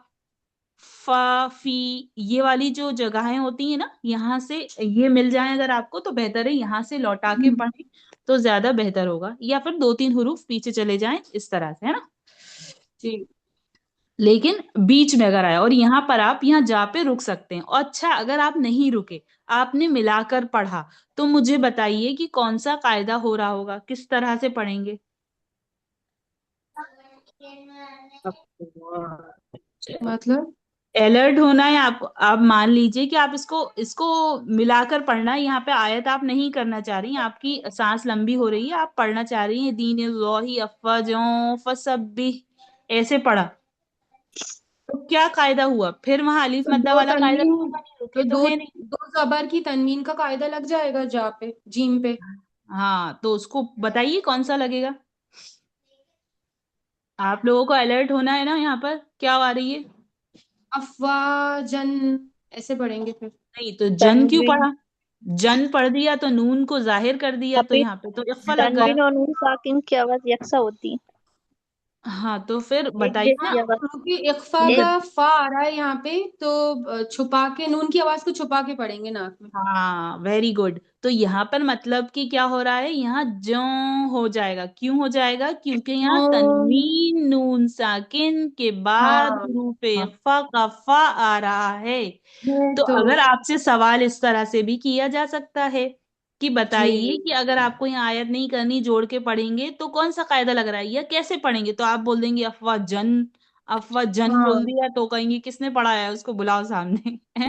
फा, फी, ये वाली जो जगहें होती है ना, यहाँ से ये मिल जाए अगर आपको तो बेहतर है, यहाँ से लौटा के पढ़ें तो ज्यादा बेहतर होगा। या फिर 2-3 हुरूफ पीछे चले जाएं, इस तरह से, है ना। जी. लेकिन बीच में अगर आया और यहाँ पर आप यहाँ जा पे रुक सकते हैं। और अच्छा, अगर आप नहीं रुके, आपने मिलाकर पढ़ा, तो मुझे बताइए कि कौन सा कायदा हो रहा होगा, किस तरह से पढ़ेंगे? मतलब अलर्ट होना है। आप मान लीजिए कि आप इसको इसको मिलाकर पढ़ना है। यहाँ पे आयत आप नहीं करना चाह रही, आपकी सांस लंबी हो रही है, आप पढ़ना चाह रही हैं दीन अल्लाही अफ़वाजों फसब्बी, ऐसे पढ़ा। तो क्या कायदा हुआ फिर? वहां अलीफ तो मद्दा दो वाला कायदा तनवीन, तो नहीं, तो रुके तो दो है नहीं। दो जबर की तनवीन का कायदा लग जाएगा जा पे, जीम पे। हाँ, तो उसको बताइए कौन सा लगेगा। आप लोगों को अलर्ट होना है ना। यहाँ पर क्या आ रही है? अफवाजन ऐसे पढ़ेंगे फिर। नहीं, तो जन क्यों तनवीन पढ़ा? जन पढ़ दिया तो नून को जाहिर कर दिया, तो अभी यहाँ पे तो इख्फा लग गया। तनवीन और नून साकिन की आवाज यकसा होती है, हाँ, तो फिर एक बताइए ना। जैसी आवाज। क्योंकि इख्फा एक का फा आ रहा है यहाँ पे, तो छुपा के नून की आवाज को छुपा के पढ़ेंगे नाक में। हाँ, वेरी गुड। तो यहाँ पर मतलब कि क्या हो रहा है, यहाँ जो हो जाएगा। क्यों हो जाएगा? क्योंकि यहाँ तनवीन नून साकिन के बाद हाँ हरूफ इख्फा का फा आ रहा है। है तो तो अगर आपसे सवाल इस तरह से भी किया जा सकता है कि बताइए जी कि अगर आपको यहाँ आयत नहीं करनी, जोड़ के पढ़ेंगे तो कौन सा कायदा लग रहा है या कैसे पढ़ेंगे, तो आप बोल देंगे अफवाह जन। अफवाह जन बोल हाँ दिया तो कहेंगे किसने पढ़ाया है, उसको बुलाओ सामने है।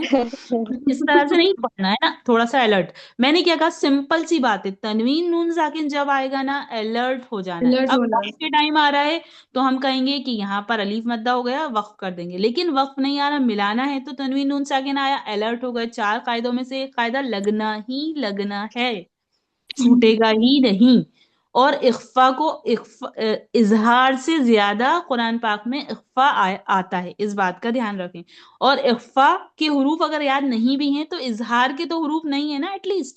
इस तरह से नहीं पढ़ना है ना, थोड़ा सा अलर्ट। मैंने क्या कहा, सिंपल सी बात है, तनवीन नून साकिन जब आएगा ना, अलर्ट हो जाना है। अलर्ट अब होना है। वक्त के टाइम आ रहा है तो हम कहेंगे कि यहाँ पर अलीफ मद्दा हो गया, वक्फ कर देंगे। लेकिन वक्फ नहीं आ रहा, मिलाना है, तो तनवीन नून साकिन आया, अलर्ट हो गए। चार कायदों में से एक कायदा लगना ही लगना है, छूटेगा ही नहीं। और इख्फा को इजहार से ज्यादा कुरान पाक में इख्फा आता है, इस बात का ध्यान रखें। और इख्फा के हुरूफ अगर याद नहीं भी हैं तो इजहार के तो हुरूफ नहीं है ना एटलीस्ट।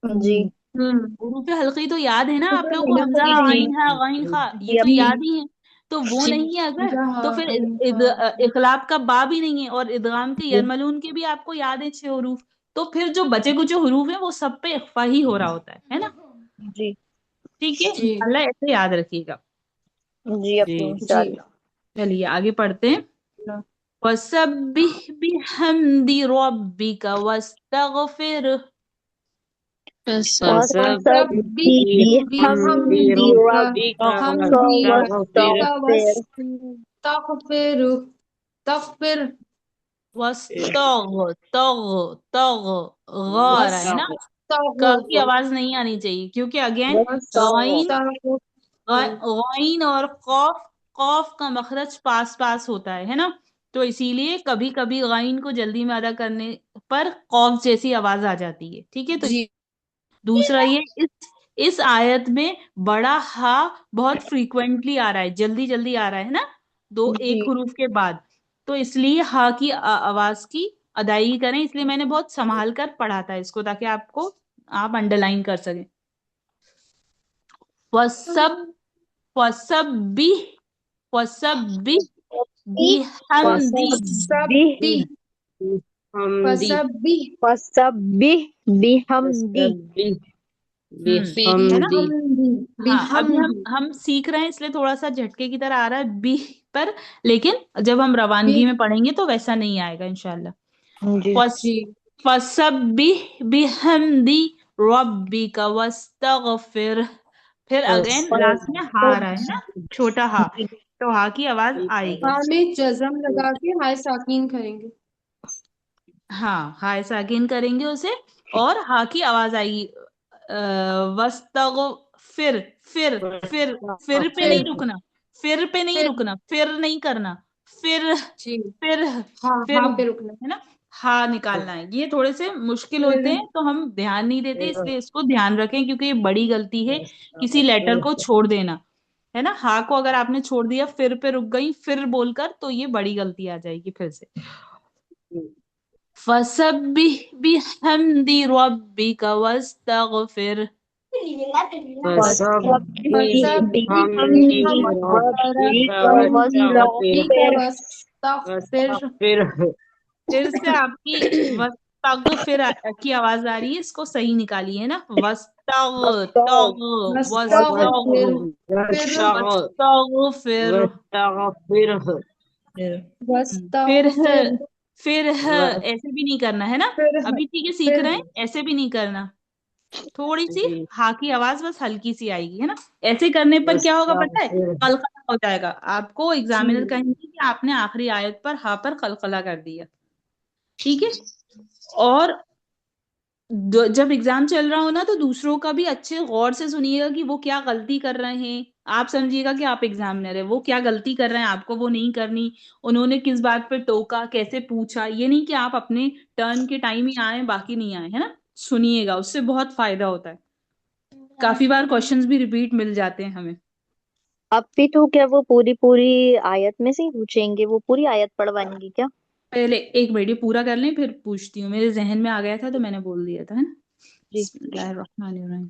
जी हम्म। हुरूफ हल्की तो याद है ना तो आप फिर लोग को, गलत हमजा नहीं है। आइन हा गैन खा, ये जी तो अब जी याद ही है। तो वो जी नहीं है अगर, तो जहाँ फिर इनका इकलाब का बा भी नहीं है, और इदगाम के यरमलून के भी आपको याद है 6 हुरूफ। तो फिर जो बचे कुछ हुरूफ है वो सब पे इख्फा ही हो रहा होता है ना। जी ठीक है, जी अल्लाह ऐसे याद रखिएगा। जी अब जी जी इंशाल्लाह। चलिए आगे पढ़ते हैं। वसब्बिह बिहम्दि रब्बिका वस्तगफिर। वसब्बिह वसब्बिह बिहम्दि बिहम्दि रब्बिका रब्बिका हमदी वस्तगफिर रब्बिका वस्तगफिर। वस्तगफिर तगफिर वस्तग तग तग ग आ रहा है ना, क की वस्तग आवाज नहीं आनी चाहिए, क्योंकि अगेन गईन वस्तगफिर। गईन और कौफ, कौफ का मखरज पास पास होता है ना। तो इसीलिए कभी कभी गईन को जल्दी में अदा करने पर कौफ जैसी आवाज आ जाती है। ठीक है, तो जी दूसरा ये, इस आयत में बड़ा हा बहुत फ्रीक्वेंटली आ रहा है, जल्दी जल्दी आ रहा है ना, दो जी एक हुरूफ के बाद। तो इसलिए हा की आवाज की अदायगी करें, इसलिए मैंने बहुत संभाल कर पढ़ा था इसको, ताकि आपको आप अंडरलाइन कर सकें। वसब वसब्बी वसब्बी बिहम्दी वसब्बिह हमदी वसब्बिह वसब्बिह बिहम्दी। वसब्बिह है ना। बिहम्दी हाँ, अभी हम बिहम्दी हम सीख रहे हैं, इसलिए थोड़ा सा झटके की तरह आ रहा है बी पर, लेकिन जब हम रवानगी बिह में पढ़ेंगे तो वैसा नहीं आएगा इंशाल्लाह। जी फस जी फसब्बिह बिहम्दी रब्बिका वस्तगफिर। फिर अगेन लास्ट में हा आ रहा है ना, छोटा हा, तो हा की आवाज आएगी। हाँ में जज़म लगा के हाय साकीन करेंगे। हाँ, हाय साकिन करेंगे उसे, और हा की आवाज आएगी। वस्तग फिर फिर फिर फिर पे फिर नहीं रुकना, फिर पे नहीं फिर रुकना, फिर नहीं करना, फिर जी फिर हाँ फिर हाँ पे रुकना। है ना। हा निकालना है, ये थोड़े से मुश्किल फिर होते हैं तो हम ध्यान नहीं देते, इसलिए इसको ध्यान रखें, क्योंकि ये बड़ी गलती है किसी लेटर को छोड़ देना, है ना। हा को अगर आपने छोड़ दिया, फिर पे रुक गई फिर बोलकर, तो ये बड़ी गलती आ जाएगी फिर से। फसब्बिह बिहम्दि रब्बिका वस्तगफिर। वसब्बिह वसब्बिह बिहम्दी बिहम्दी रब्बिका रब्बिका वस्तगफिर वस्तगफिर। वस्तगफिर फिर से आपकी वस्तगफिर की आवाज आ रही है, इसको सही निकालिए, है ना। वस्तग तग वस्तग वस्तगफिर फिर वस्तगफिर। वस्तगफिर फिर वस्तगफिर پھر ایسے بھی نہیں کرنا ہے نا, پھر ابھی ٹھیک ہے سیکھ پھر رہے ہیں, ایسے بھی نہیں کرنا, تھوڑی سی جی ہا کی آواز بس ہلکی سی آئے گی, ہے نا. ایسے کرنے پر کیا ہوگا پتہ ہے, قلقلہ ہو جائے گا, آپ کو جی ایگزامینر کہیں گے کہ آپ نے آخری آیت پر ہا پر قلقلہ کر دیا, ٹھیک ہے. اور جب ایگزام چل رہا ہو نا تو دوسروں کا بھی اچھے غور سے سنیے گا کہ وہ کیا غلطی کر رہے ہیں. آپ سمجھیے گا کہ آپ ایگزامنر ہے, وہ کیا غلطی کر رہے ہیں, آپ کو وہ نہیں کرنی, انہوں نے کس بات پہ ٹوکا, کیسے پوچھا. یہ نہیں کہ آپ اپنے ٹرن کے ٹائم ہی آئے باقی نہیں آئے, ہے نا. سنیے گا, اس سے بہت فائدہ ہوتا ہے. کافی بار کوشچنز بھی ریپیٹ مل جاتے ہیں ہمیں. اب بھی تو کیا وہ پوری آیت میں سے ہی پوچھیں گے؟ وہ پوری آیت پڑھوائیں گے کیا؟ پہلے ایک منٹ یہ پورا کر لیں پھر پوچھتی ہوں, میرے ذہن میں آ گیا تھا تو میں نے بول دیا تھا, ہے نا. جی بسم اللہ الرحمن الرحیم.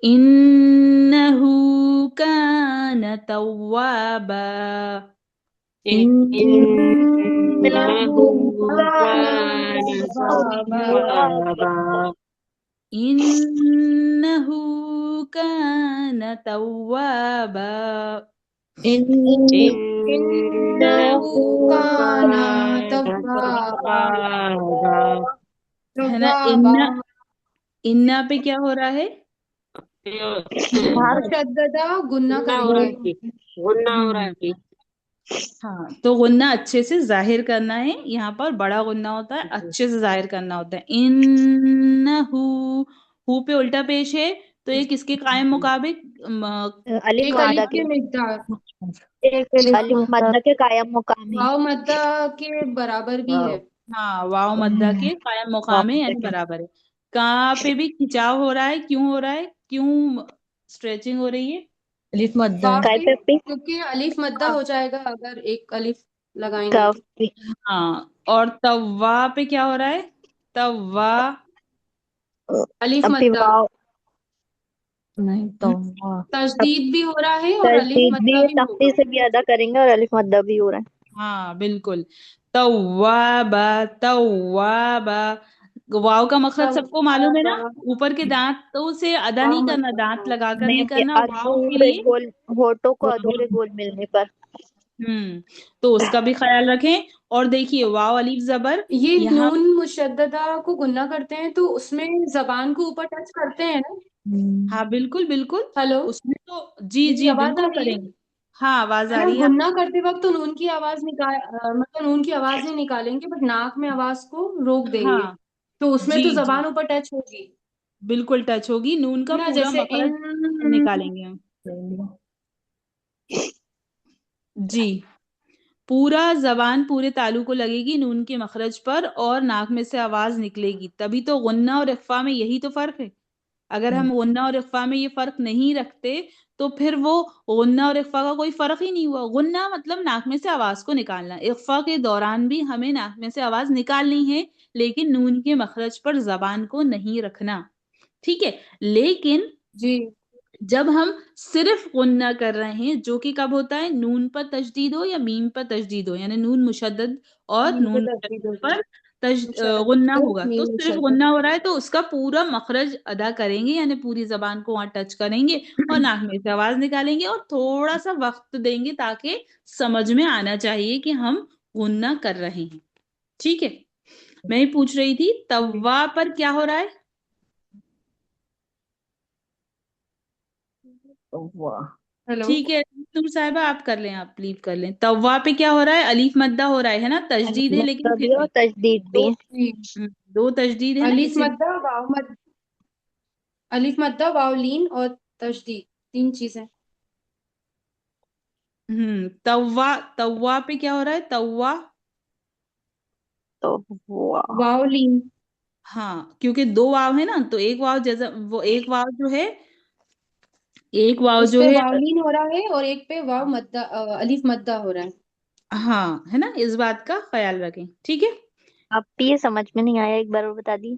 انہو کان توابا, انہو کان توابا. إنه كان توابا ہے نا. توابا انا پہ کیا ہو رہا ہے, مشددہ گنہ کریں گے. ہاں تو غنہ اچھے سے ظاہر کرنا ہے. یہاں پر بڑا غنہ ہوتا ہے, اچھے سے ظاہر کرنا ہوتا ہے. انہو, ہو پہ الٹا پیش ہے تو یہ کس کے قائم مطابق, الف ایک مدہ الف کے، کے مقدار، الف مدہ کے قائم مقام ہے. واو مدہ کے برابر بھی ہے. ہاں واو مدہ کے قائم مقام ہے, یعنی برابر ہے. کہاں پہ بھی کھچاؤ ہو رہا ہے, کیوں ہو رہا ہے, کیوں اسٹریچنگ ہو رہی ہے. الف مدہ واو کاف پہ پہ کیونکہ الف مدہ ہو جائے گا اگر ایک الف لگائیں گے کاف تو. پہ ہاں, اور توا پہ کیا ہو رہا ہے, توا, الف اب پھر مدہ واو نہیں تو تشدید بھی ہو رہا ہے اور الف تجدید بھی مدہ بھی سختی ہوگا. سے بھی ادا کریں گے اور الف مدہ بھی ہو رہا ہے. ہاں بالکل. توابا, توابا. واو کا مخرج سب کو معلوم ہے نا, اوپر کے دانتوں سے ادا واو نہیں کرنا, مدہ دانت لگا کر نہیں نہیں کرنا. واو کے ادھورے لیے گول، ہونٹوں کو ادھورے گول ملنے پر. تو اس کا بھی خیال رکھیں. اور دیکھیے واو الف زبر یہ یہاں, نون مشددہ کو گنہ کرتے ہیں تو اس میں زبان کو اوپر ٹچ کرتے ہیں نا. ہاں بالکل بالکل, ہیلو، اس میں تو جی میری جی آواز آ بالکل رہی کریں ہے؟ گے. ہاں آواز ہے آ نا، رہی ہے آپ گنہ کرتے وقت تو نون کی آواز مطلب نون کی آواز نہیں نکالیں گے بٹ ناک میں آواز کو روک کی. دیں گے. ہاں تو اس میں جی تو جی زبان اوپر ٹچ ہوگی بالکل ٹچ ہوگی, نون کا نا، پورا جیسے مخرج نکالیں گے ہم. جی پورا زبان پورے تالو کو لگے گی نون کے مخرج پر اور ناک میں سے آواز نکلے گی, تبھی تو غنہ اور اخفا میں یہی تو فرق ہے. اگر ہم غنہ اور اخفا میں یہ فرق نہیں رکھتے تو پھر وہ غنہ اور اخفا کا کوئی فرق ہی نہیں ہوا. غنہ مطلب ناک میں سے آواز کو نکالنا, اخفا کے دوران بھی ہمیں ناک میں سے آواز نکالنی ہے لیکن نون کے مخرج پر زبان کو نہیں رکھنا, ٹھیک ہے. لیکن جی جب ہم صرف غنہ کر رہے ہیں, جو کہ کب ہوتا ہے, نون پر تشدید ہو یا میم پر تشدید ہو, یعنی نون مشدد اور میم پہ نون تشدید مشدد ہوگی، پر غنہ مشدد ہوگا, تو میم صرف مشدد. غنہ ہو رہا ہے تو اس کا پورا مخرج ادا کریں گے, یعنی پوری زبان کو وہاں ٹچ کریں گے اور ناک میں سے آواز نکالیں گے اور تھوڑا سا وقت دیں گے تاکہ سمجھ میں آنا چاہیے کہ ہم غنہ کر رہے ہیں, ٹھیک ہے. میں ہی پوچھ رہی تھی توا پر کیا ہو رہا ہے, ہیلو، ٹھیک ہے تم صاحبہ آپ کر لیں, آپ لیو کر لیں. توا پہ کیا ہو رہا ہے, الف مدہ ہو رہا ہے نا, تشدید ہے لیکن مدہ بھی پھر اور بھی تجدید بھی دو, ہے. جی تشدید ہے نا, الف اسی مدہ واو مدہ، الف مدہ واو لین اور تشدید 3 چیزیں. توا, توا پہ کیا ہو رہا ہے, توا, تو واو لین، ہاں کیونکہ دو واو ہے نا, تو ایک واو جیسا وہ ایک واو جو ہے, ایک واو اس جو پہ ہے, واو لین ہو رہا ہے اور ایک پہ واو مدہ الف مدہ ہو رہا ہے. ہاں ہے نا, اس بات کا خیال رکھیں, ٹھیک ہے. اب بھی یہ سمجھ میں نہیں آیا، ایک بار اور بتا دیے.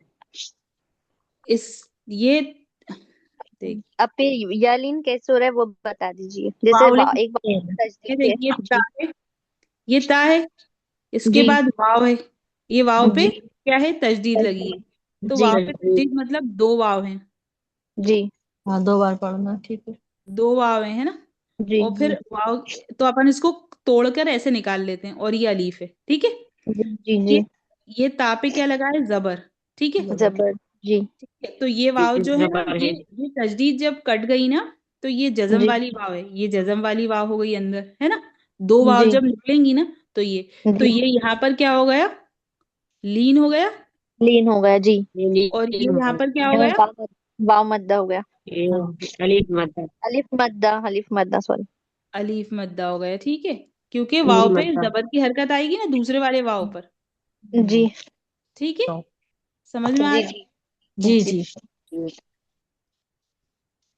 اس یہ دیکھ اب پھر یالین کیسے ہو رہا ہے وہ بتا دیجیے. جیسے واؤ ایک بار یہ تجدید دیکھیے ہے. تا جی ہے, یہ تا ہے, اس کے جی بعد واو ہے, یہ واو پہ جی کیا ہے, تشدید لگی ہے, تو جی واو پہ تشدید مطلب دو واو ہیں, جی ہاں 2 بار پڑھنا، ٹھیک ہے. دو واو ہیں, ہے نا. جی اور پھر واو تو اپن اس کو توڑ کر ایسے نکال لیتے ہیں اور یہ الف ہے, ٹھیک ہے. جی جی یہ جی ये ता पे क्या लगा है, जबर। ठीक है, जबर। जी ठीक है। तो ये वाव जो है ना, ये तजदीद जब कट गई ना, तो ये जजम जी वाली वाव है, ये जजम वाली वाव हो गई अंदर, है ना। दो वाव जी जब निकलेंगी ना, तो तो जी। ये यहाँ पर क्या हो गया, लीन हो गया। लीन हो गया जी। और ये यहाँ पर क्या हो गया, वाव वाव मद्दा हो गया। अलीफ अलिफ मद्दा सॉरी। अलीफ मद्दा हो गया। ठीक है, क्योंकि वाव पे जबर की हरकत आएगी ना दूसरे वाले वाव पर। जी ठीक है, समझ में जी आया। जी जी जी।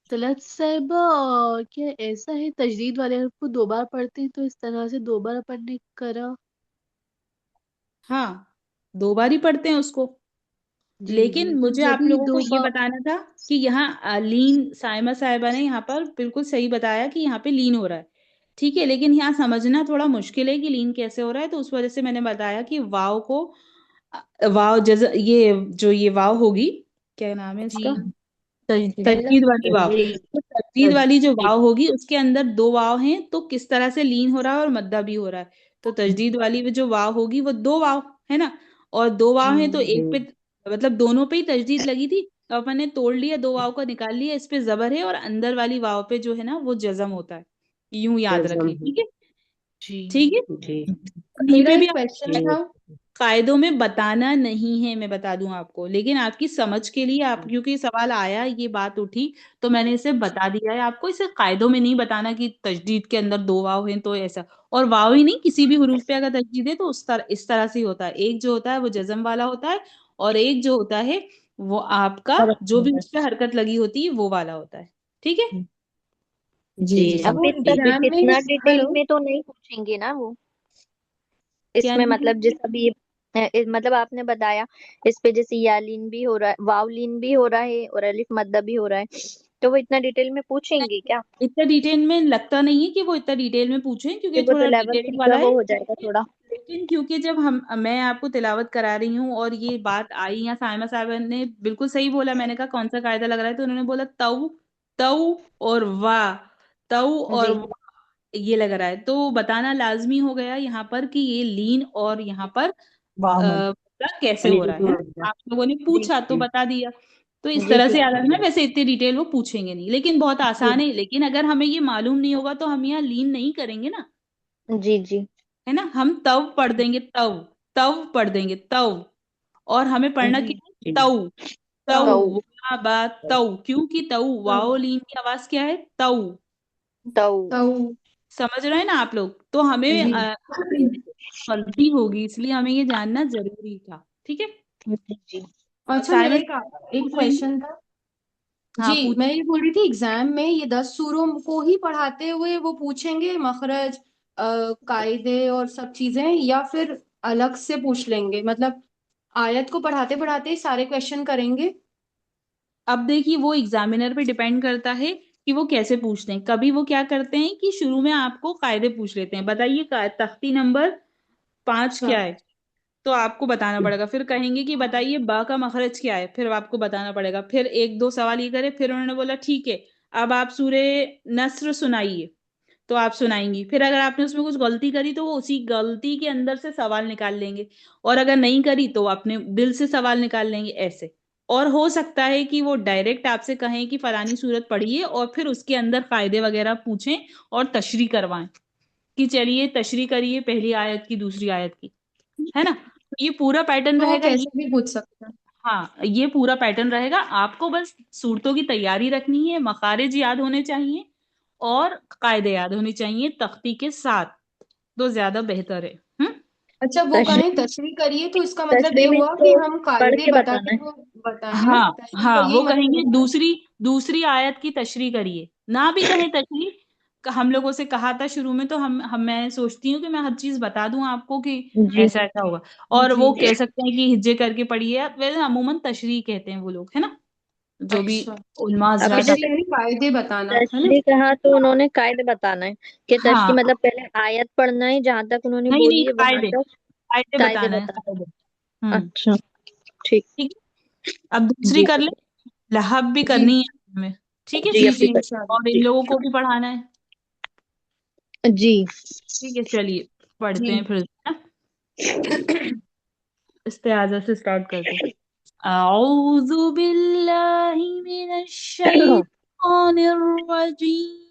तलत साहिबा, क्या ऐसा है तजदीद वाले हर्फ को दो बार पढ़ते हैं तो इस तरह से दो बार पढ़ने करा? हाँ, दो बार ही पढ़ते हैं उसको। जी लेकिन जी, तो मुझे जब आप ही लोगों को दो ये बार। बताना था कि यहाँ लीन, साइमा साहिबा ने यहाँ पर बिल्कुल सही बताया कि यहाँ पे लीन हो रहा है। ठीक है, लेकिन यहाँ समझना थोड़ा मुश्किल है कि लीन कैसे हो रहा है, तो उस वजह से मैंने बताया कि वाव को वाव ये जो ये वाव होगी, क्या नाम है इसका, जी तजदीद वाली वाव। तो तजदीद वाली जो वाव होगी उसके अंदर दो वाव हैं, तो किस तरह से लीन हो रहा है और मद्दा भी हो रहा है। तो तजदीद वाली जो वाव होगी वो दो वाव है ना, और दो वाव हैं तो जी एक पे मतलब दोनों पे ही तजदीद लगी थी, तो अपन ने तोड़ लिया, दो वाव को निकाल लिया, इस पे जबर है और अंदर वाली वाव पे जो है ना वो जजम होता है। यूं याद रखें, ठीक है। जी। ठीक है, कहीं मेरा पे भी एक क्वेश्चन था। कायदों में बताना नहीं है, मैं बता दूं आपको, लेकिन आपकी समझ के लिए, आप क्योंकि सवाल आया, ये बात उठी, तो मैंने इसे बता दिया है आपको। इसे कायदों में नहीं बताना कि तजदीद के अंदर दो वाव हैं तो ऐसा, और वाव ही नहीं, किसी भी हुरूफ पे अगर तजदीद है तो इस तरह से ही होता है। एक जो होता है वो जज़म वाला होता है, और एक जो होता है वो आपका जो भी उस पे हरकत लगी होती है वो वाला होता है। ठीक है, जी जी अब वो एग्जाम में, इतना डिटेल हेलो, में तो नहीं पूछेंगे ना वो। क्या इसमें नहीं मतलब पूछेंगे? जैसा भी मतलब आपने बताया, इस पे जैसे यालीन भी हो रहा है, वावलीन भी हो रहा है और अलिफ मद्दा भी हो रहा है, तो वो इतना डिटेल में पूछेंगे क्या? इतना डिटेल में लगता नहीं है कि वो इतना डिटेल में पूछें, कि क्योंकि वो तो थोड़ा लेवल डिटेल 3 का वाला है। वो हो जाएगा थोड़ा। लेकिन क्योंकि जब मैं आपको तिलावत करा रही हूँ और ये बात आई, या साइमा साहब ने बिल्कुल सही बोला, मैंने कहा कौन सा कायदा लग रहा है, तो उन्होंने बोला तऊ, तऊ और वाह, तऊ और जी वाह, ये लग रहा है, तो बताना लाजमी हो गया यहाँ पर कि ये लीन और यहाँ पर कैसे हो रहा है ना। आप लोगों ने जी पूछा तो बता दिया, तो इस जी तरह जी से याद रखना। वैसे इतनी डिटेल वो पूछेंगे नहीं, लेकिन बहुत जी आसान है। लेकिन अगर हमें ये मालूम नहीं होगा तो हम यहाँ लीन नहीं करेंगे ना, जी जी है ना। हम तव पढ़ देंगे, तव, तव पढ़ देंगे, तव। और हमें पढ़ना जी। क्या है, तव, तव, तऊ वाह बा तव, क्योंकि तव वाओ लीन की आवाज क्या है, तव। तऊ। तो समझ रहे हैं ना आप लोग, तो हमें जी गलती होगी, इसलिए हमें ये जानना जरूरी था। ठीक है, जी जी अच्छा, मेरा साइमन एक पूछ रही थी। क्वेश्चन था। हाँ जी, पूछ। मैं ये बोल रही थी, एग्जाम में ये 10 सूरों को ही पढ़ाते हुए वो पूछेंगे मखरज, कायदे और सब चीजें, या फिर अलग से पूछ लेंगे? मतलब आयत को पढ़ाते पढ़ाते ही सारे क्वेश्चन करेंगे? अब देखिए, वो एग्जामिनर पे डिपेंड करता है कि वो कैसे पूछते हैं। कभी वो क्या करते हैं कि शुरू में आपको कायदे पूछ लेते हैं, बताइए तख्ती नंबर 5 अच्छा। क्या है, तो आपको बताना पड़ेगा। फिर कहेंगे कि बताइए बा का मखरज क्या है, फिर आपको बताना पड़ेगा। फिर एक दो सवाल ये करे, फिर उन्होंने बोला ठीक है अब आप सूरे नस्र सुनाइए, तो आप सुनाएंगी। फिर अगर आपने उसमें कुछ गलती करी तो वो उसी गलती के अंदर से सवाल निकाल लेंगे, और अगर नहीं करी तो अपने दिल से सवाल निकाल लेंगे, ऐसे। और हो सकता है कि वो डायरेक्ट आपसे कहें कि फलानी सूरत पढ़िए, और फिर उसके अंदर फायदे वगैरह पूछें और तशरीह करवाएं कि चलिए तशरीह करिए पहली आयत की, दूसरी आयत की, है ना। तो ये पूरा पैटर्न तो वो रहेगा ये। कैसे भी पूछ सकते हैं? हाँ, ये पूरा पैटर्न रहेगा, आपको बस सूरतों की तैयारी रखनी है, मखारिज याद होने चाहिए और कायदे याद होने चाहिए तख्ती के साथ, तो ज्यादा बेहतर है। अच्छा, वो कहें तशरीह तशरीह करिए तो इसका मतलब ये तशरीह में हुआ कि तो हम पढ़ कायदे के बता बताना के है। वो बताएं ना, हाँ, तशरीह का हाँ, यही वो मतलब कहेंगे होता है। दूसरी दूसरी आयत की तशरीह करिए, ना भी कहें तशरीह। हम लोगों से कहा था शुरू में, तो हम मैं सोचती हूँ कि मैं हर चीज बता दूं आपको कि जी ऐसा ऐसा होगा। और जी। वो कह सकते हैं कि हिज्जे करके पढ़िए, वैसे अमूमन तशरीह कहते हैं वो लोग, है ना, जो भी अच्छा, उलमा अभी हजरात। तशरीह जैसे यानी कायदे बताना, है ना? तशरीह कहा तो उन्होंने कायदे बताना है कि हाँ, तशरीह मतलब पहले आयत पढ़ना है, जहां तक उन्होंने नहीं नहीं, बोली है वहां कायदे, तक कायदे कायदे बताना है, बताना कायदे। है। अच्छा ठीक। ठीक है, अब दूसरी जी कर ले, जी लहब भी जी करनी है हमें। ठीक है, जी जी अभी जी, इंशाल्लाह। और इन जी लोगों को भी पढ़ाना है। जी ठीक है, चलिए पढ़ते जी हैं फिर, है ना। इस्तेआज़ा से स्टार्ट करते हैं। अऊज़ु बिल्लाहि मिनश शैतानिर रजीम।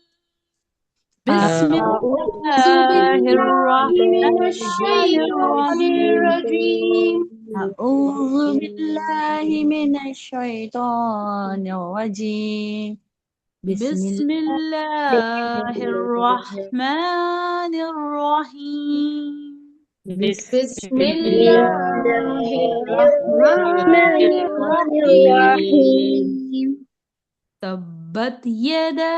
أعوذ बिस्मिल्लाहिर بالله من रहमानिर الشيطان रहीम। الرجيم أعوذ بالله من الشيطان الرجيم بسم الله बिस्मिल्लाहिर रहमानिर रहीम। بسم بسم الله الرحمن الرحيم तब्बत यदा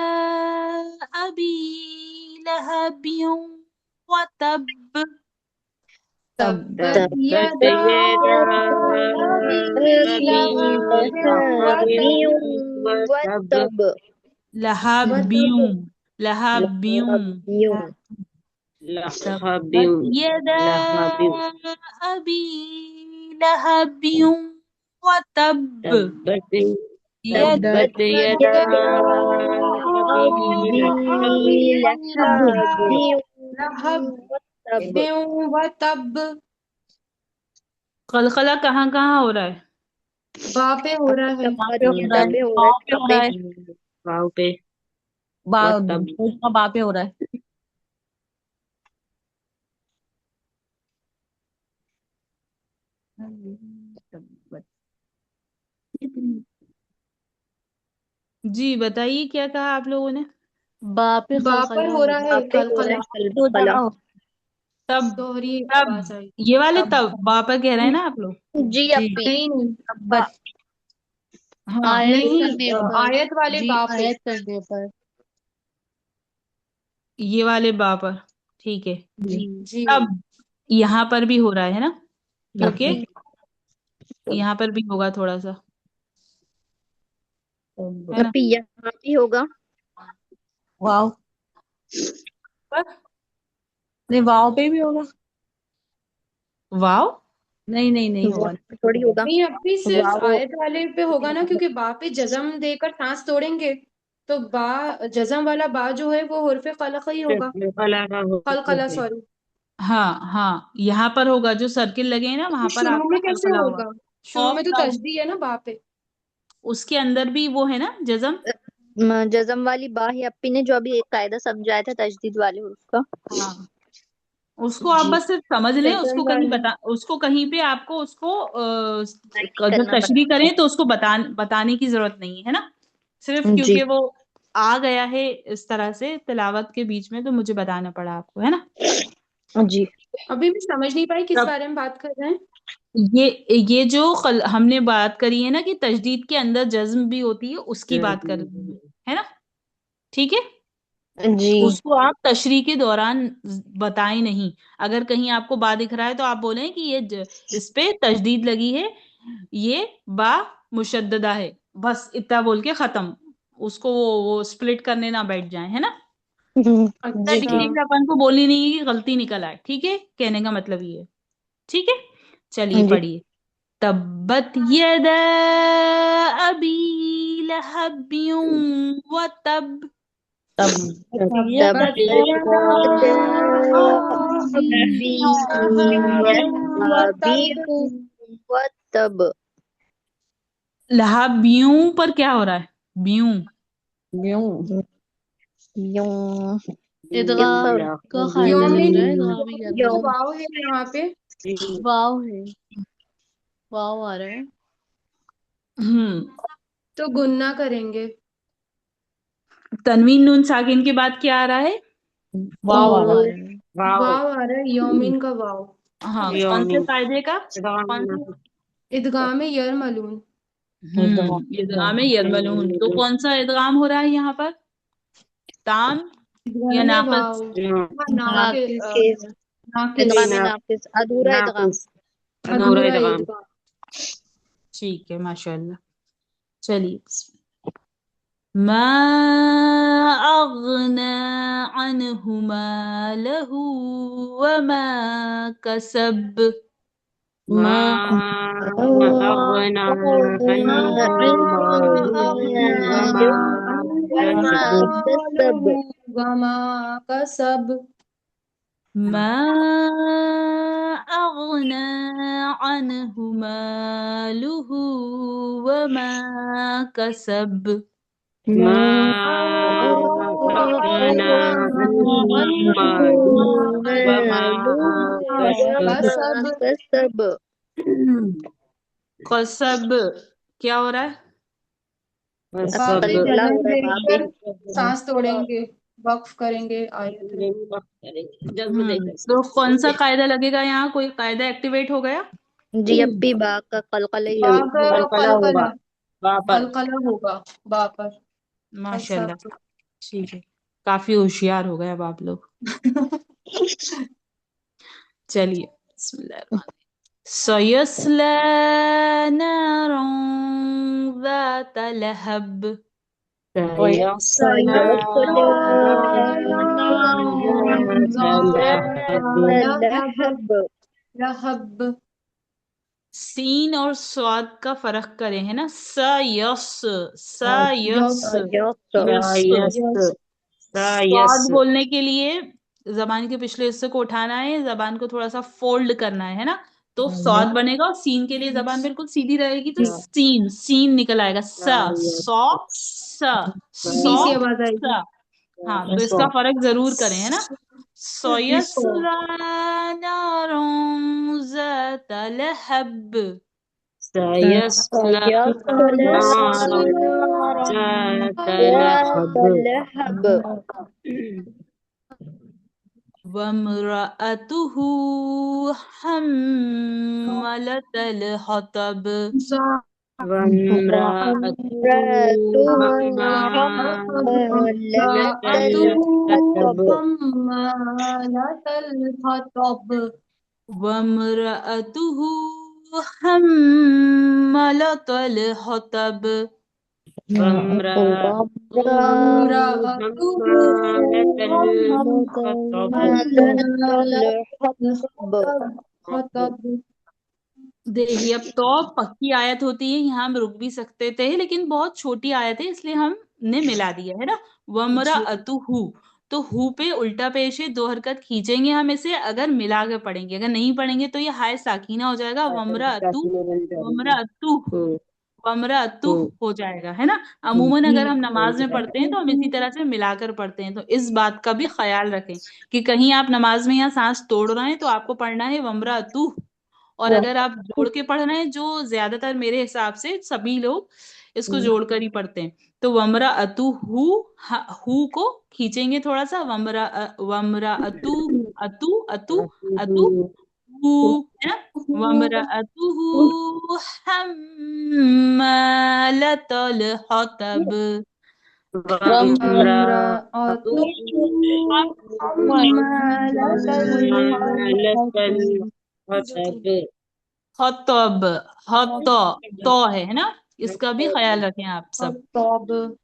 अबी लहबियों व तब। تبت تبت يدا يدا أبي أبي لهب لهب وتب وتب लहबियों लहबियों لهب तब्बत यदा لهب अबी लहबियों व तब। تبت यदा تبت يدا أبي لهب وتب وتب कलकला कहाँ कहाँ हो रहा है? बा पे हो रहा है वहाँ पे हो रहा है, पे हो पाँव पे रहा हो रहा है, वाव पे वतब दूध का बा पे हो रहा है। जी बताइए क्या कहा आप लोगों ने? बा पे बा पर खलखला हो रहा है पे हो रहा कलकला है तो कलकला। जगह हो तब दोहरी तब आवाज आई ये वाले तब तब बापा कह रहे हैं ना आप लोग? जी जी अपी नहीं नहीं तब्बत। हाँ आयत नहीं करने पर। आयत वाले जी बा पे आयत करने पर। ये वाले बापा ठीक है। जी जी तब यहाँ पर भी हो रहा है ना? ओके तब यहाँ पर भी होगा थोड़ा सा, है ना? अपी यहाँ भी होगा। वाव, पर नहीं वाव पे भी होगा। वाव नहीं नहीं नहीं होगा। वहाँ पे थोड़ी होगा। नहीं अभी सिर्फ वाव आयत वाले पे होगा ना क्योंकि बा पे जजम देकर सांस तोड़ेंगे तो बा जजम वाला बा जो है वो हुर्फ कलक ही होगा कलकला सॉरी हाँ हाँ यहाँ पर होगा, जो सर्किल लगे हैं ना वहां पर शुरू आपका में कैसे कलकला होगा। होगा शुरू और में तो तब तशदी है ना बा पे उसके अंदर भी वो है ना जजम। जजम वाली बा है अपी ने जो अभी एक कायदा समझाया था तजदीद वाले हुर्फ का। हाँ उसको आप जी बस सिर्फ समझ लें, जजम उसको कहीं वाले उसको कहीं पे आपको उसको नहीं जब करना तशरीह करें तो उसको बताने की जरूरत नहीं है ना। सिर्फ जी क्योंकि वो आ गया है इस तरह से तिलावत के बीच में तो मुझे बताना पड़ा आपको, है ना? जी अभी भी समझ नहीं पाई किस तब बारे में बात कर रहे हैं ये जो हमने बात करी है ना कि तजदीद के अंदर जज्म भी होती है, उसकी बात कर रही हूँ, है ना? ठीक है, जी उसको आप तशरीह के दौरान बताएं नहीं। अगर कहीं आपको बा दिख रहा है तो आप बोलें कि ये इस पे तजदीद लगी है, ये बा मुशद्ददा है, बस इतना बोल के खत्म। उसको वो स्प्लिट करने ना बैठ जाए, है ना? इतना जी अच्छा डिटेल अपन को बोलनी नहीं है कि गलती निकल आए, ठीक है? कहने का मतलब ये है, ठीक है? चलिए जी पढ़िए। तब्बत यदा अबी लहबियों व तब। तब तब तब्बत यदा अबी लहब लहबी वतब व तब। लहाबियों पर क्या हो रहा है? ब्यूं। यूं यूं इदगाम इस का कायदा लग यौमिन रहा है, इदगाम ही करना जो है। यौम वाव है यहाँ पे वाव है, वाव आ रहा है। हम्म तो गुन्ना करेंगे तनवीन नून साकिन के बाद क्या आ रहा है? वाव आ वाव रहा आ है। रहा है। वाव वाव आ रहा है यौमिन का वाव हाँ कौन से यौमिन कायदे का? कौन से? इदगाम यरमलून इदगाम यरमलून। तो कौन सा इदगाम हो रहा है यहाँ पर? ताम या इदगाम वाव नाक़िस? नाके नाकिस नाकिस इदगाम नाकिस अधूरा इदगाम। नाकुस अधूरा अधूरा इदगाम इदगाम ठीक है माशाल्लाह। चलिए मा अगना अन्हु मालहु वमा कसब। ما ما أغنى ما عنه ماله أغنى وما عنه كسب كسب ماله وما كسب ما أغنى عنه ماله وما كسب ما أغنى عنه ماله وما كسب كسب कसब क्या हो रहा है? बाप كسب की कलकला हो जलन रहा है वहां पे। देखकर सांस तोड़ेंगे, वक्फ करेंगे आयत में। जज्ब देकर तो कौन सा कायदा लगेगा यहाँ? कोई कायदा एक्टिवेट हो गया? जी अब भी बा का कलकला ही बा होगा। पर कलकला होगा कलकला, बा पर। कलकला होगा बा पर। माशाल्लाह, कसब। ठीक है, काफी होशियार हो गए अब आप लोग। चलिए, बिस्मिल्लाह। सयस्ला नारन ذات लहब سيصلى نارا ذات لهب لهب लहब। सीन और स्वाद का फर्क करें, है ना? सयस यस सयस سيس यस। سيس स्वाद बोलने के लिए जबान के पिछले हिस्से को उठाना है, जबान को थोड़ा सा फोल्ड करना है ना? तो स्वाद बनेगा। और सीन के लिए जबान बिल्कुल सीधी रहेगी तो सीन सीन निकल आएगा। सौ सीधी सी सौ आवाज आएगी। सा। हाँ, तो इसका फर्क जरूर करें, है ना? इसको सयस्ला नारन ذات लहब سيصلى نارا ذات ذات لهب لهب वम्रअतुहु हम्मलतल हतब وامرأته امرأته حمالة الحطب حمالة الحطب वम्रअतुहु हम्मलतल हतब وامرأته وامرأته حمالة الحطب الحطب। देखिए, अब तो पक्की आयत होती है, यहाँ हम रुक भी सकते थे, लेकिन बहुत छोटी आयत है इसलिए हमने मिला दिया, है ना? वम्रअतुहु, तो हु पे उल्टा पेश है, 2 हरकत खींचेंगे हम इसे, अगर मिला के पढ़ेंगे। अगर नहीं पढ़ेंगे तो ये हाय साकीना हो जाएगा, वम्रअतु वम्रअतु वम्रअतु हो जाएगा, है ना? अमूमन अगर हम नमाज में पढ़ते हैं तो हम इसी तरह से मिलाकर पढ़ते हैं, तो इस बात का भी ख्याल रखें कि कहीं आप नमाज में यहाँ सांस तोड़ रहे हैं तो आपको पढ़ना है वम्रअतु। और अगर आप जोड़ के पढ़ रहे हैं, जो ज्यादातर मेरे हिसाब से सभी लोग इसको जोड़कर ही पढ़ते हैं, तो वमरा अतु हु को खींचेंगे थोड़ा सा, वमरा अतु अतु अतु अतु हु, है ना? वमरा अतु हम्मालतल हतब وامرأته حمالة الحطب हतब हत तो है ना? इसका भी ख्याल रखें आप सब। الحطب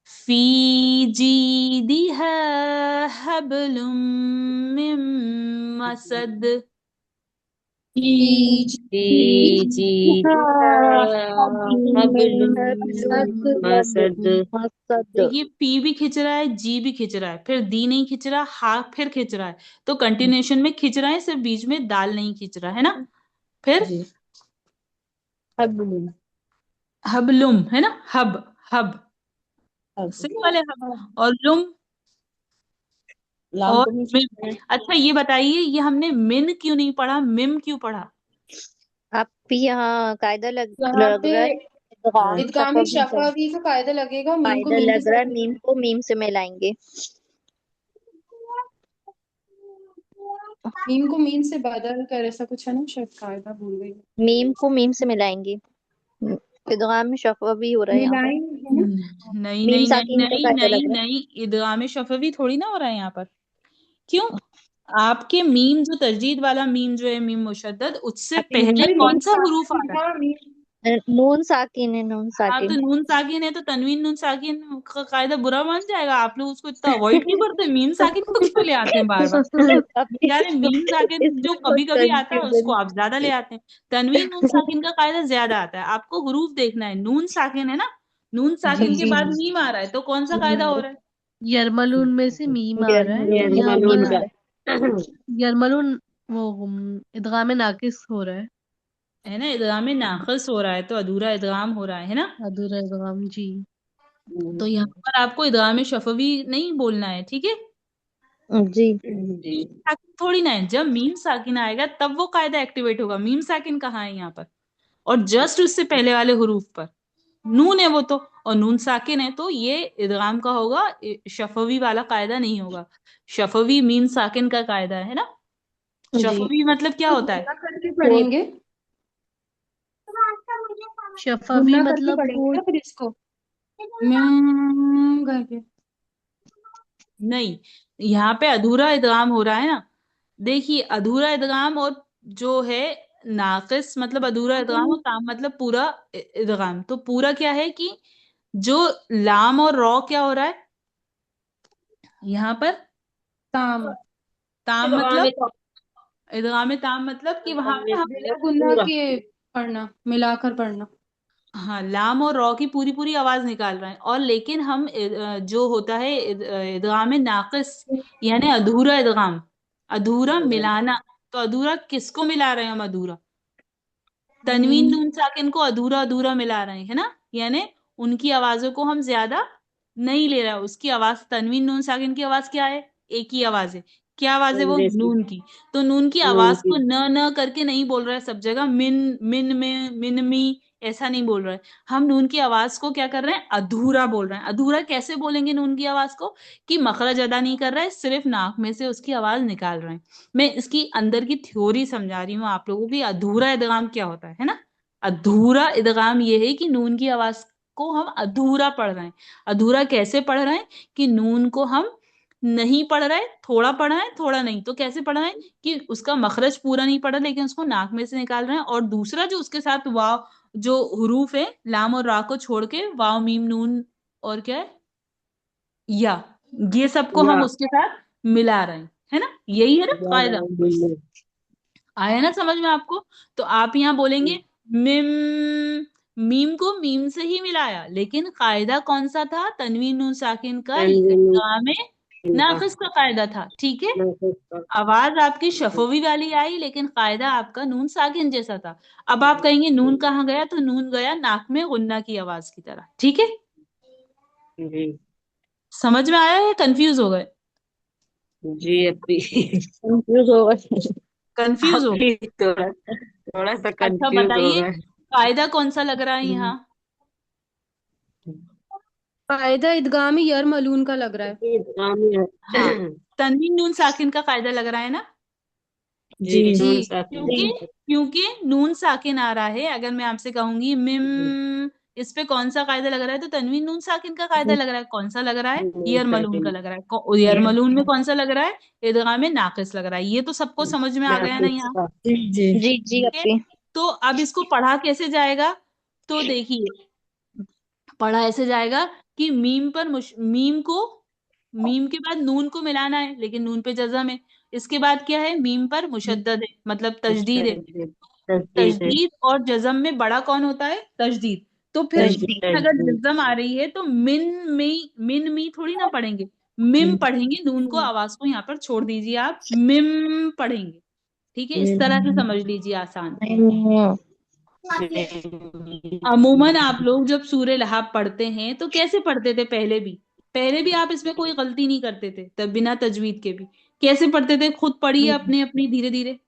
फी जीदिहा हब्लुम मिन मसद في في جيدها جيدها حبل حبل من من مسد। مسد देखिए, पी भी खिंच रहा है, जी भी खिंच रहा है, फिर दी नहीं खिंच रहा, हा फिर खिंच रहा है, तो कंटिन्यूएशन में खिंच रहा है, सिर्फ बीच में दाल नहीं खिंच रहा है ना? फिर हबलुम, है ना? हब हब सिंपल है, हब और लुम लाम और तो नहीं मिम। अच्छा, ये बताइए, ये हमने मिन क्यों नहीं पढ़ा, मिम क्यों पढ़ा? आप भी यहाँ कायदा लग यहाँ लग पे रहा है। इदगामी शफवी का कायदा लगेगा, मीम को कायदा मीम के लग रहा है, साथ मीम को मीम से मिलाएंगे। मीम को मीम से बदल कर, ऐसा कुछ है ना, शायद कायदा भूल गई। मीम को मीम से मिलाएंगे। इदगाम शफवी हो रहा है यहाँ पर। मिलाएंगे है ना। नहीं मीम नहीं नहीं साकिन का नहीं कायदा नहीं लग रहा है। नहीं, इदगाम शफवी थोड़ी ना हो रहा है यहाँ पर। क्यों? आपके मीम जो तजदीद वाला मीम जो है, मीम मुशद्दद, उससे पहले अरे कौन मीम सा हुरूफ साकिन आता है? था, मीम नून साकिन है, नून हाँ, तो साकिन। नून साकिन है तो तनवीन नून साकिन का कायदा बुरा मान जाएगा। आप लोग उसको इतना अवॉइड क्यों करते हैं? मीम साकिन को क्यों ले आते हैं बार बार? अभी यार, मीम साकिन जो इसमें बहुत कभी कभी आता है उसको कंफ्यूजन। आप ज्यादा ले आते हैं। तनवीन नून साकिन का कायदा ज्यादा आता है। आपको हुरूफ देखना है। नून साकिन है ना, नून साकिन के जी बाद मीम आ रहा है, तो कौन सा कायदा हो रहा है? यरमलून में से मीम आ रहा है, यरमलून यहाँ यरमलून मीम आ का रहा है। यरमलून वो इदगाम नाकिस हो रहा है ना, इदगाम नाक़िस हो रहा है तो अधूरा इदगाम हो रहा है ना। है, अधूरा इदगाम जी। तो यहाँ पर आपको इदगाम शफवी नहीं बोलना है, ठीक है। जी जी साकिन थोड़ी ना है, जब मीम साकिन आएगा तब वो कायदा एक्टिवेट होगा। मीम साकिन कहाँ है यहाँ पर, और जस्ट उससे पहले वाले हुरूफ पर नून है वो तो, और नून साकिन है तो ये इदगाम का होगा, शफवी वाला कायदा नहीं होगा। शफवी मीम साकिन का कायदा है ना। जी शफवी मतलब क्या तो होता है? गुना करके पढ़ेंगे, शफवी गुना करके मतलब पढ़ेंगे वो ना फिर इसको करके। नहीं, यहाँ पे अधूरा इदगाम हो रहा है ना। देखिए अधूरा इदगाम और जो है नाकिस मतलब अधूरा इदगाम, और ताम मतलब पूरा इदगाम। तो पूरा क्या है कि जो लाम और रॉ क्या हो रहा है यहाँ पर, ताम, ताम इदगाम मतलब इदगाम ताम मतलब कि वहां पे हम, बिना गुना पूरा। के पढ़ना, मिलाकर पढ़ना। हाँ, लाम और रॉ की पूरी पूरी आवाज निकाल रहे हैं। और लेकिन हम जो होता है इदगाम नाकिस यानी अधूरा इदगाम, अधूरा मिलाना। तो अधूरा किसको मिला रहे हैं हम? अधूरा तनवीन हम्म, नून साकिन को अधूरा अधूरा मिला रहे हैं, है ना। यानी उनकी आवाजों को हम ज्यादा नहीं ले रहा है। उसकी आवाज, तनवीन नून साकिन की आवाज क्या है? एक ही आवाज है। क्या आवाज है वो? जैसी नून की। तो नून की नून आवाज की। को न न करके नहीं बोल रहा है सब जगह, मिन मिन में मिन मी ऐसा नहीं बोल रहा है। हम नून की आवाज को क्या कर रहे हैं? अधूरा बोल रहे हैं। अधूरा कैसे बोलेंगे नून की आवाज को? कि मखरज अदा नहीं कर रहा है, सिर्फ नाक में से उसकी आवाज निकाल रहे हैं। मैं इसकी अंदर की थ्योरी समझा रही हूँ आप लोगों की। अधूरा इदगाम क्या होता है ना। अधूरा इदगाम ये है कि नून की आवाज को हम अधूरा पढ़ रहे हैं। अधूरा कैसे पढ़ रहे हैं? कि नून को हम नहीं पढ़ रहे, थोड़ा पढ़ रहे हैं, थोड़ा नहीं। तो कैसे पढ़ रहे हैं? कि उसका मखरज पूरा नहीं पढ़ा लेकिन उसको नाक में से निकाल रहे हैं। और दूसरा जो उसके साथ वाव, जो हुरूफ है लाम और रा को छोड़ के, वाव मीम नून और क्या है, या, ये सबको हम या उसके साथ मिला रहे हैं, है ना। यही है ना या कायदा। बिल्कुल। आया ना समझ में आपको? तो आप यहाँ बोलेंगे मिम, मीम को मीम से ही मिलाया, लेकिन कायदा कौन सा था? तनवीन नून साकिन का तंजीम इदगाम का नाकिस का कायदा था, ठीक है। नफस का। आवाज आपकी शफवी वाली आई लेकिन कायदा आपका नून साकिन जैसा था। अब आप कहेंगे नून कहाँ गया? तो नून गया नाक में गुन्ना की आवाज की तरह, ठीक है। जी समझ में आया या कंफ्यूज हो गए? जी अभी कंफ्यूज हो गए। कंफ्यूज हो अभी गए। थोड़ा थोड़ा सा अच्छा कंफ्यूज हो बताइए, गए। कायदा कौन सा लग रहा है यहाँ? कायदा इदगामी यरमलून का लग रहा है। इदगाम है। हाँ, तनवीन नून साकिन का कायदा लग रहा है ना। जी जी नून जी साकिन। क्योंकि क्योंकि नून साकिन आ रहा है। अगर मैं आपसे कहूंगी मिम, इस पे कौन सा कायदा लग रहा है? तो तनवीन नून साकिन का कायदा लग रहा है। कौन सा लग रहा है? नून यर मलून का साकिन लग रहा है। यर मलून में कौन सा लग रहा है? इदगाम नाकिस लग रहा है। ये तो सबको समझ में आ गया ना नाफिस यहाँ, का। जी जी ठीक है। अपी। तो अब इसको पढ़ा कैसे जाएगा? तो देखिए, पढ़ा ऐसे जाएगा कि मीम पर मीम को, मीम के बाद नून को मिलाना है लेकिन नून पे जज़म है। इसके बाद क्या है? मीम पर मुशद्दद है मतलब तजदीद है। तस्दीद तस्दीद है। तजदीद और जज़म में बड़ा कौन होता है? तजदीद। तो फिर तजदीद। अगर तस्दीद जज़म आ रही है तो मिन मी थोड़ी ना पढ़ेंगे, मिम पढ़ेंगे। नून को, आवाज को यहाँ पर छोड़ दीजिए, आप मिम पढ़ेंगे, ठीक है। इस तरह से समझ लीजिए, आसान। अमूमन आप लोग जब सूरह लहाब पढ़ते हैं तो कैसे पढ़ते थे? पहले भी आप इसमें कोई गलती नहीं करते थे तब, बिना तजवीद के भी। कैसे पढ़ते थे? खुद पढ़िए अपने अपनी धीरे धीरे,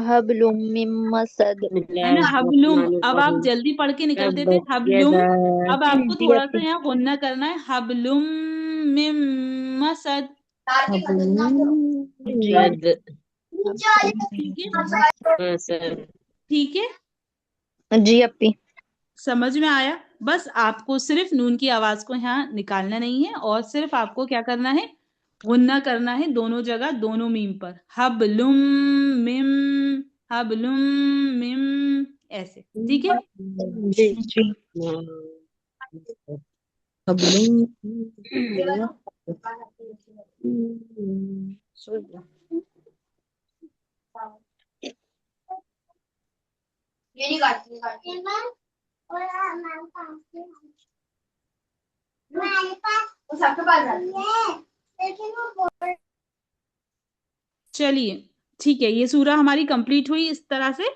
हबलुम मिम मसद। है ना। हबलुम, अब आप बिस्मिल्लाहिर्रहमानिर्रहीम। जल्दी पढ़ के निकलते थे तब्बत हबलुम। यदा अब आपको जी थोड़ा सा अपी। यहाँ गुन्ना करना है, हबलुम मिम मसद, जी मद ठीक है। मसद। ठीक है, जी अपी। समझ में आया? बस आपको सिर्फ नून की आवाज को यहाँ निकालना नहीं है, और सिर्फ आपको क्या करना है? गुन्ना करना है दोनों जगह, दोनों मीम पर। हबलुम मिम, हबलुम मिम, ऐसे, ठीक है। जी जी हबलुम चलिए ठीक है, ये सूरा हमारी कंप्लीट हुई इस तरह से।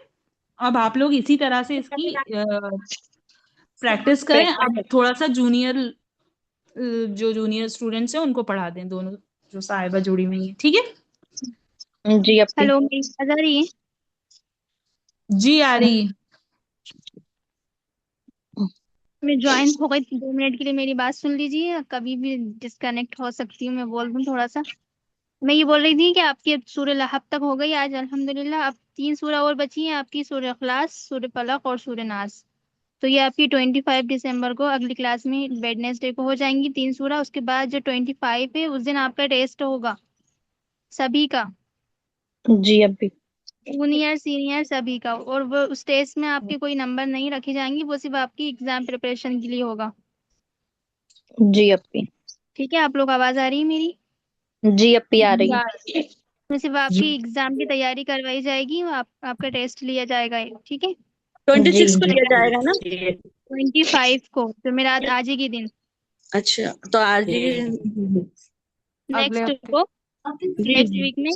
अब आप लोग इसी तरह से इसकी प्रैक्टिस करें। अब थोड़ा सा जो जूनियर स्टूडेंट्स हैं उनको पढ़ा दें, दोनों जो साहिबा जोड़ी में ही है, ठीक है। जी अपी। हेलो, मेरी आवाज आ रही है? जी आ रही है। मैं ज्वाइन हो गई, 2 मिनट के लिए मेरी बात सुन लीजिए, कभी भी डिस्कनेक्ट हो सकती हूँ, मैं बोल दूँ थोड़ा सा। मैं ये बोल रही थी कि आपकी अब सूरह लहब तक हो गई आज अल्हम्दुलिल्लाह। अब 3 सूरह और बची हैं आपकी, सूरह इखलास, सूरह फलक और सूरह नास। तो ये आपकी 25 दिसंबर को अगली क्लास में वेडनेसडे को हो जाएंगी 3 सूरह। उसके बाद जो 25 है उस दिन आपका टेस्ट होगा सभी का, जी अपी। जूनियर सीनियर सभी का। और वो उस टेस्ट में आपके कोई नंबर नहीं रखे जाएंगे, वो सिर्फ आपकी एग्जाम प्रिपरेशन के लिए होगा। जी अपी। ठीक है, आप लोग आवाज आ रही है मेरी? जी अपी आ रही है। उसमें सिर्फ आपकी एग्जाम की तैयारी करवाई जाएगी और आपका टेस्ट लिया जाएगा, ठीक है? 26 को जी लिया जाएगा ना? 25 को, तो मेरा आज ही के दिन, अच्छा, तो आज ही अगले नेक्स्ट हफ्ते। को, जी नेक्स्ट वीक में।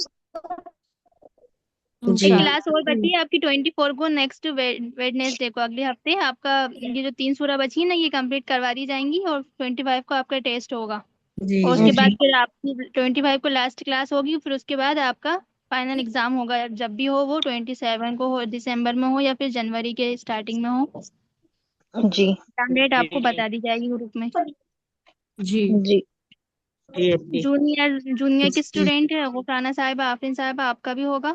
जी एक क्लास और बची है आपकी 24 को, नेक्स्ट वेडनेसडे को, अगले हफ्ते आपका ये जो 3 सूरह बची है ना, ये कंप्लीट करवा दी जाएंगी और 25 को आपका टेस्ट होगा। जी और उसके बाद जी फिर आपकी 25 को लास्ट क्लास होगी, फिर उसके बाद आपका फाइनल एग्जाम होगा, जब भी हो वो 27 को हो, दिसंबर में हो या फिर जनवरी के स्टार्टिंग में हो। जी एग्जाम डेट आपको बता दी जाएगी ग्रुप में। जी जी जूनियर के स्टूडेंट है वो खाना साहिबा, आफरीन साहिबा, आपका भी होगा।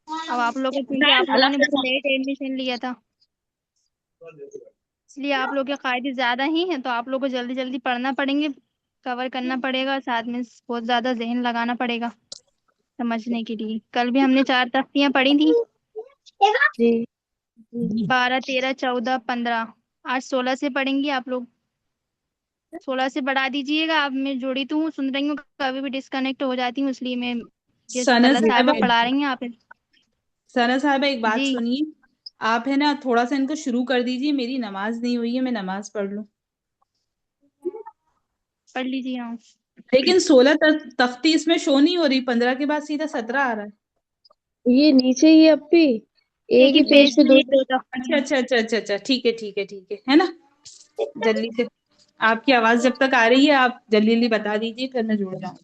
अब आप लोग को, क्योंकि आप लोगों ने बहुत लेट एडमिशन लिया था, इसलिए आप लोग के कायदे ज्यादा ही हैं, तो आप लोग को जल्दी जल्दी पढ़ना पड़ेंगे, कवर करना पड़ेगा, साथ में बहुत ज्यादा जहन लगाना पड़ेगा समझने के लिए। कल भी हमने 4 तख्तियां पढ़ी थी, जी 12 13 14 15। आज 16 से पढ़ेंगे आप लोग। 16 से बढ़ा दीजिएगा। अब मैं जोड़ी तो हूँ, सुन रही हूँ, कभी भी डिस्कनेक्ट हो जाती हूँ, इसलिए मैं, ये सना तलत साहिबा, साहिबा पढ़ा रही हैं आप। सना साहिबा एक बात जी सुनिए, आप है ना थोड़ा सा इनको शुरू कर दीजिए, मेरी नमाज नहीं हुई है, मैं नमाज पढ़ लूं। पढ़ लीजिए। हाँ, लेकिन 16 तख्ती इसमें शो नहीं हो रही, 15 के बाद सीधा 17 आ रहा है। ये नीचे ही अपी एक देखिए ही पेज पेज पे में दो। ये 2 अच्छा तख्तियां। अच्छा अच्छा अच्छा अच्छा, ठीक है ठीक है ठीक है ना। जल्दी से, आपकी आवाज जब तक आ रही है आप जल्दी जल्दी बता दीजिए, फिर मैं जुड़ जाऊँ।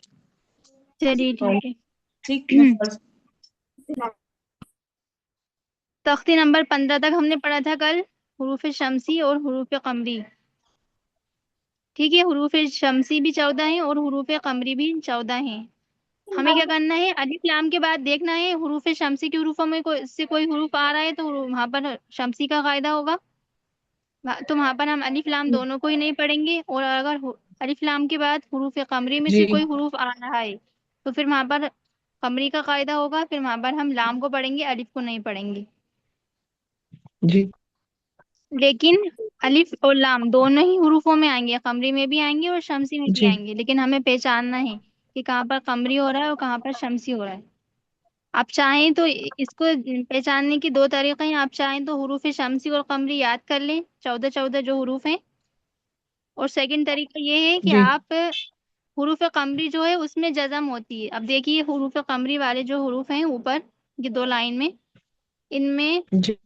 चलिए ठीक है। ठीक, मैं फर्स्ट। तख्ती नंबर 15 तक हमने पढ़ा था कल, हुरूफ शमसी और हुरूफ कमरी। ठीक है, हुरूफ शमसी भी 14 हैं और हुरूफ कमरी भी 14 हैं। हमें क्या करना है, अलिफ लाम के बाद देखना है हुरूफ शमसी के हुरूफों में कोई हुरूफ आ रहा है तो वहां पर शमसी का कायदा होगा। तो वहां पर हम अलिफ लाम दोनों को ही नहीं पढ़ेंगे। और अगर अलिफ लाम के बाद हुरूफ कमरी में से जी कोई हुरूफ आ रहा है तो फिर वहां पर कमरी का कायदा होगा, फिर वहां पर हम लाम को पढ़ेंगे, अलिफ को नहीं पढ़ेंगे। जी लेकिन अलिफ और लाम दोनों ही हुरूफों में आएंगे, कमरी में भी आएंगे और शमसी में भी जी आएंगे, लेकिन हमें पहचानना है कि कहाँ पर कमरी हो रहा है और कहाँ पर शमसी हो रहा है। आप चाहें तो इसको पहचानने की 2 तरीके हैं। आप चाहें तो हुरूफ शमसी और कमरी याद कर लें, 14 14 जो हुरूफ हैं। और सेकंड तरीका ये है कि जी आप हुरूफ कमरी जो है उसमें जज़म होती है। अब देखिए हुरूफ कमरी वाले जो हुरूफ हैं ऊपर, ये 2 लाइन में, इनमें जी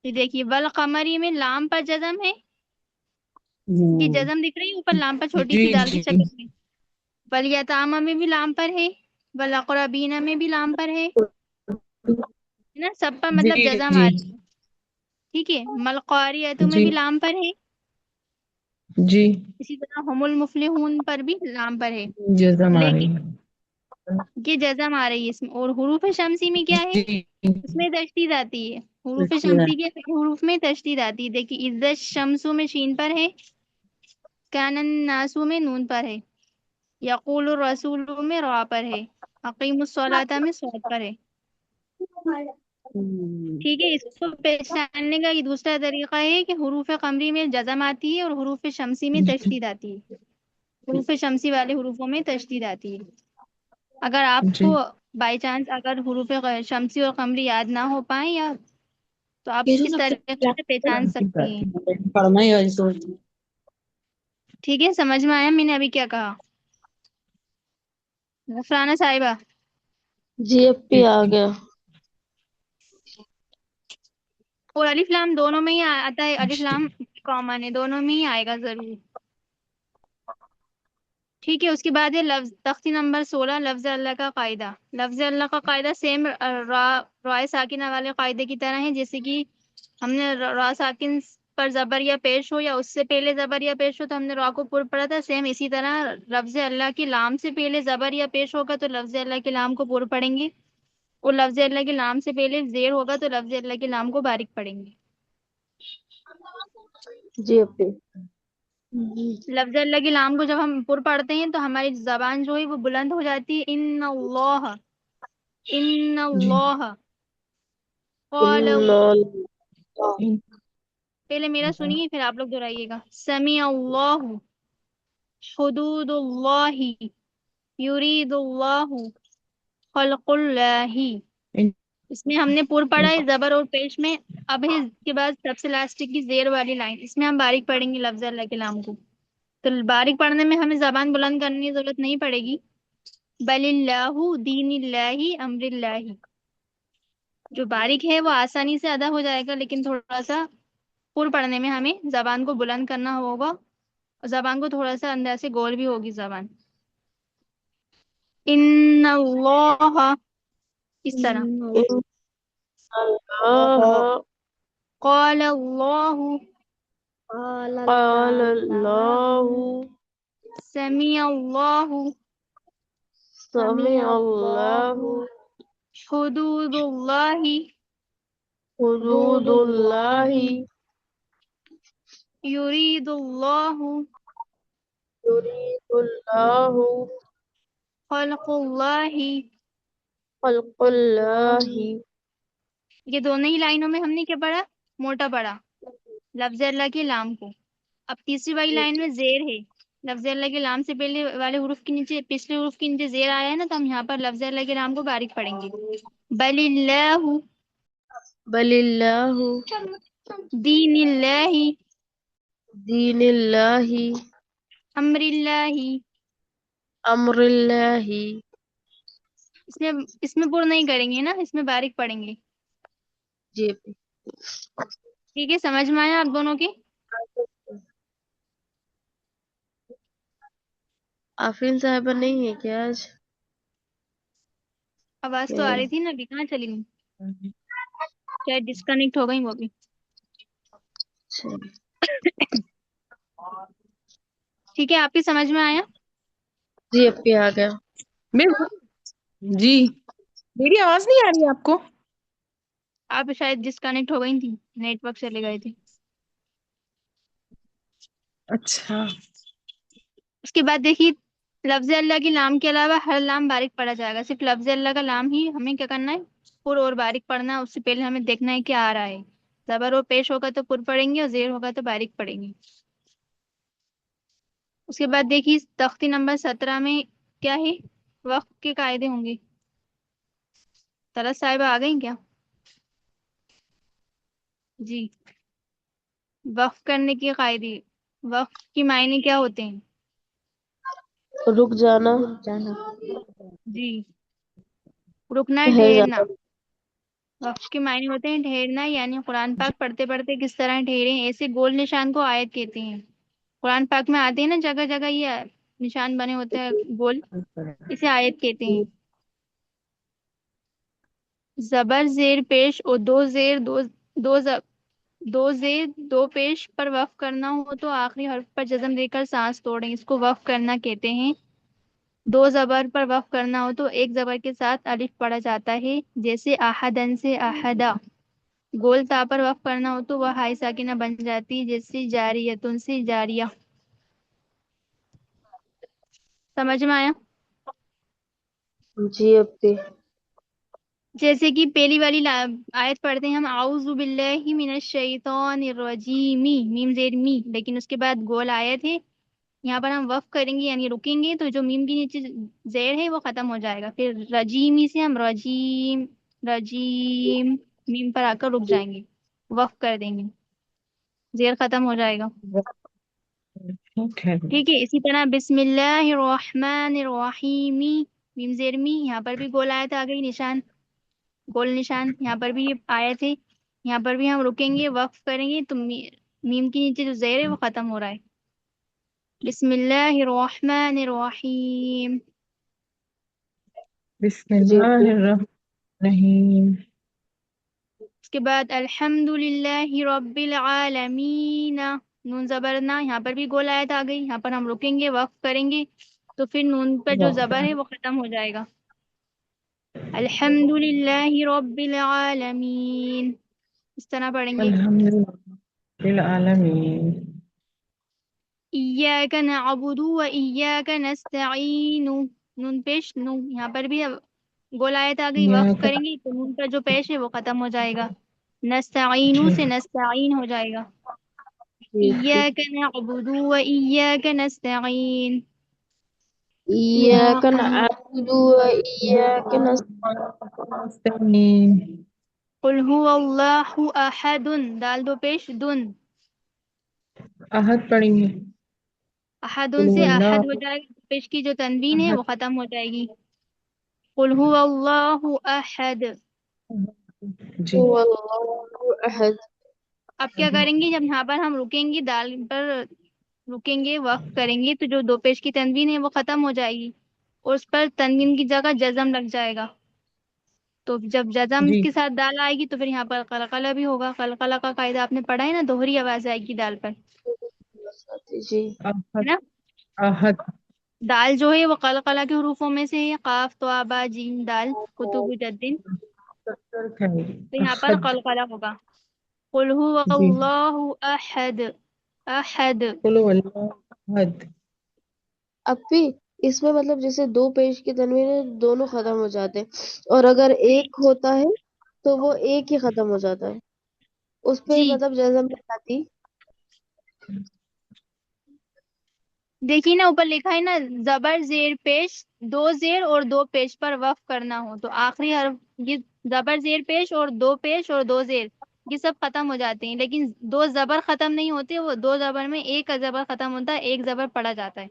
ये देखिए वल कमरी में लाम पर जज़म है, ये जज़म दिख रही है ऊपर लाम पर छोटी सी जी दाल की जी शक्ल में। वल यतामा में भी लाम पर है, वल अक़रबीना में भी लाम पर है ना, सब पर जी मतलब जज़म आ जी रही है। ठीक है, मल क़ारियतु में जी भी लाम पर है, जी इसी तरह हुमुल मुफ़लिहून पर भी लाम पर है। जज़म आ रही लेकिन है। ये जज़म आ रही है इसमें। और हुरूफ शमसी में क्या है, जी उसमें तशदीद आती है। हुरूफ शमसी के हुरूफ में तशदीद आती है। देखिए इज़्ज़त शमसु में शीन पर है, कानन नासु में नून पर है, यक़ूलु रसूलु में रा पर है, अक़ीमुस सलाता में स्वाद पर है। ठीक है, इसको पहचानने का ये दूसरा तरीका है कि हुरूफ कमरी में जज़म आती है और हुरूफ शमसी में तशदीद आती है। हुरूफ शमसी वाले हुरूफों में तशदीद आती है। अगर आपको जी बाई चांस अगर हुरूफ शमसी और कमरी याद ना हो पाए या, तो आप ये जो इस सब तरीके से पहचान सकती हैं। पढ़ना ही है सोच। ठीक है, समझ में आया मैंने अभी क्या कहा? गफराना साहिबा। GFP आ गया। और अलिफ लाम दोनों में ही आता है, अलिफ लाम कॉमन है, दोनों में ही आएगा जरूर। ठीक है, उसके बाद है लफ्ज तख्ती नंबर 16, लफ्ज अल्लाह का कायदा। लफ्ज अल्लाह का कायदा सेम राय साकिना वाले कायदे की तरह है, जैसे कि हमने रा साकिन पर जबर या पेश हो या उससे पहले जबर या पेश हो तो हमने रा को पुर पढ़ा था। सेम इसी तरह लफ्ज अल्लाह की लाम से पहले जबर या पेश होगा तो लफ्ज अल्लाह की लाम को पुर पढ़ेंगे, और लफ्ज अल्लाह की लाम से पहले जेर होगा तो लफ्ज अल्लाह की लाम को बारीक पढ़ेंगे। GFP। लफ्ज अल्लाह की लाम को जब हम पुर पढ़ते हैं तो हमारी जबान जो है वो बुलंद हो जाती है। इन्नल्लाह, इन्नल्लाह क़ाल। पहले मेरा सुनिए फिर आप लोग दोहराइएगा। समी अल्लाहु हुदूदुल्लाहि युरीदुल्लाहु खल्कुल्लाहि। इसमें हमने पुर पढ़ा है जबर और पेश में। अब है इसके बाद सबसे लास्ट की जेर वाली लाइन, इसमें हम बारीक पढ़ेंगे लफ्ज अल्लाह के लाम को। तो बारीक पढ़ने में हमें जबान बुलंद करने की जरूरत नहीं पड़ेगी। बलिल्लाहु दीनिल्लाहि अम्रिल्लाहि, जो बारीक है वो आसानी से अदा हो जाएगा, लेकिन थोड़ा सा पुर पढ़ने में हमें जबान को बुलंद करना होगा, और जबान को थोड़ा सा अंदर से गोल भी होगी जबान। इन्नल्लाह, इस तरह। अल्लाह क़ाल अल्लाहु क़ाल अल्लाहु समी अल्लाहु समी अल्लाहु हुदूदुल्लाहि हुदूदुल्लाहि युरीदुल्लाहु युरीदुल्लाहु खल्कुल्लाहि। खल्कुल्लाहि। ये दोनों ही लाइनों में हमने क्या पढ़ा? मोटा पढ़ा लफ्ज अल्लाह के लाम को। अब तीसरी वाली लाइन में जेर है। लफ्ज अल्लाह के लाम से पहले वाले हुरूफ के नीचे, पिछले हुरूफ के नीचे जेर आया है ना, तो हम यहाँ पर लफ्ज अल्लाह के लाम को बारीक पढ़ेंगे। बलिल्लाहु बलिल्लाहु दीनिल्लाहि दीनिल्लाहि अम्रिल्लाहि। अम्रिल्लाहि। इसमें इसमें पुर नहीं करेंगे ना, इसमें बारीक पढ़ेंगे। GFP। ठीक है, समझ में आया आप दोनों के? आफरीन साहिबा नहीं है क्या आज? आवाज तो आ रही थी ना, अभी कहाँ चली गई? शायद डिस्कनेक्ट हो गई वो भी। अच्छा। ठीक है, आपकी समझ में आया? GFP आ गया। जी, मेरी आवाज नहीं आ रही है आपको? आप शायद डिस्कनेक्ट हो गई थी, नेटवर्क चले गए थे। अच्छा, उसके बाद देखिए, लफ्ज अल्लाह की लाम के अलावा हर लाम बारीक पढ़ा जाएगा। सिर्फ लफ्ज अल्लाह का लाम ही हमें क्या करना है? पुर और बारीक पढ़ना है। उससे पहले हमें देखना है क्या आ रहा है। जबर और पेश होगा तो पुर पढ़ेंगे और जेर होगा तो बारीक पढ़ेंगे। उसके बाद देखिए तख्ती नंबर 17 में क्या है? वक्त के कायदे होंगे। तरस साहिबा आ गई क्या? जी, वक्फ करने के कायदे। वक्फ की मायने क्या होते हैं? रुक जाना। जी, रुकना, ठहर ठहरना। जाना। वक्फ के मायने होते हैं ठहरना, यानी कुरान पाक पढ़ते पढ़ते किस तरह ठहरे, ऐसे गोल निशान को आयत कहते हैं। कुरान पाक में आते हैं ना जगह जगह ये निशान बने होते हैं गोल, इसे आयत कहते हैं। जबर जेर पेश और दो जेर दो दो जेर दो पेश पर वक्फ करना हो तो आखिरी हर्फ पर जज्म देकर सांस तोड़ें, इसको वक्फ करना कहते हैं। दो जबर पर वक्फ करना हो तो एक जबर के साथ अलिफ पढ़ा जाता है, जैसे आहदन से आहदा। गोल ता पर वक्फ करना हो तो वह हाई साकिना बन जाती है, जैसे जारियतुन से जारिया। समझ में आया? GFP। जैसे कि पहली वाली आयत पढ़ते हैं हम, आऊज़ु बिल्लाहि मिनश शैतानिर रजीमी, मीम जेर मी, लेकिन उसके बाद गोल आयत है। यहाँ पर हम वक्फ करेंगे यानी रुकेंगे, तो जो मीम के नीचे जेर है वो खत्म हो जाएगा। फिर रजीमी से हम रजीम, रजीम मीम पर आकर रुक जाएंगे, वक्फ कर देंगे, जेर खत्म हो जाएगा। ओके। ठीक है, इसी तरह बिस्मिल्लाहिर्रहमानिर्रहीमी, मीम जेर मी, यहाँ पर भी गोल आयत आ गई, निशान गोल निशान, यहाँ पर भी ये आयत है, यहाँ पर भी हम रुकेंगे वक्फ करेंगे तो मीम के नीचे जो जेर है वो खत्म हो रहा है। बिस्मिल्लाहिर्रहमानिर्रहीम। जी अप्पी। बिस्मिल्लाहिर्रहमानिर्रहीम। उसके बाद अल्हम्दुलिल्लाहि रब्बिल आलमीन, नून जबर ना, यहाँ पर भी गोल आयत आ गई, यहाँ पर हम रुकेंगे वक्फ करेंगे तो फिर नून पर जो जबर है वो खत्म हो जाएगा। अल्हम्दुलिल्लाहि रब्बिल आलमीन, इस तरह पढ़ेंगे। अल्हम्दुलिल्लाहिल आलमीन। इय्याक नअबुदु व इय्याक नस्तईन, नून पेश नू, यहाँ पर भी अब गोल आयत आ गई, वक्फ करेंगे तो नून पर जो पेश है वो खत्म हो जाएगा। नस्तईनु से नस्तईन हो जाएगा। जी अप्पी। इय्याक नअबुदु व इय्याक नस्तईन। इय्याक नअबुदु व इय्याक नस्तईन। कुल हुवल्लाहु अहदुन, दाल दो पेश दुन, अहद पढ़ेंगे। अहदुन से अहद हो जाएगा, पेश की जो तनवीन है वो खत्म हो जाएगी। कुल हुवल्लाहु अहद। जी हुवल्लाहु अहद। अब क्या करेंगे, जब यहाँ पर हम रुकेंगे, दाल पर रुकेंगे वक्फ करेंगे तो जो दो पेश की तनवीन है वो खत्म हो जाएगी और उस पर तनवीन की जगह जज़म लग जाएगा। तो जब जज़म जी के साथ दाल आएगी तो फिर यहाँ पर कलकला भी होगा। कलकला का कायदा आपने पढ़ा है ना, दोहरी आवाज आएगी दाल पर, जी है अहद। ना। अहद। दाल जो है वो कलकला के हरूफों में से है, काफ तो आबा जीम दाल कुतुब जद्दिन, तो यहाँ पर अहद। कलकला होगा। कुल जी हुवल्लाहु अहद, अहद। कुल हुवल्लाहु अहद। अप्पी, इसमें मतलब जैसे दो पेश की तनवीर है दोनों खत्म हो जाते हैं और अगर एक होता है तो वो एक ही खत्म हो जाता है, उस पे जी मतलब जज़म नहीं आती। देखिए ना, ऊपर लिखा है ना, जबर जेर पेश, दो जेर और दो पेश पर वक्फ करना हो तो आखिरी हर्फ, ये जबर जेर पेश और दो जेर ये सब खत्म हो जाते हैं, लेकिन दो जबर खत्म नहीं होते, वो दो जबर में एक जबर खत्म होता है, एक जबर पढ़ा जाता है।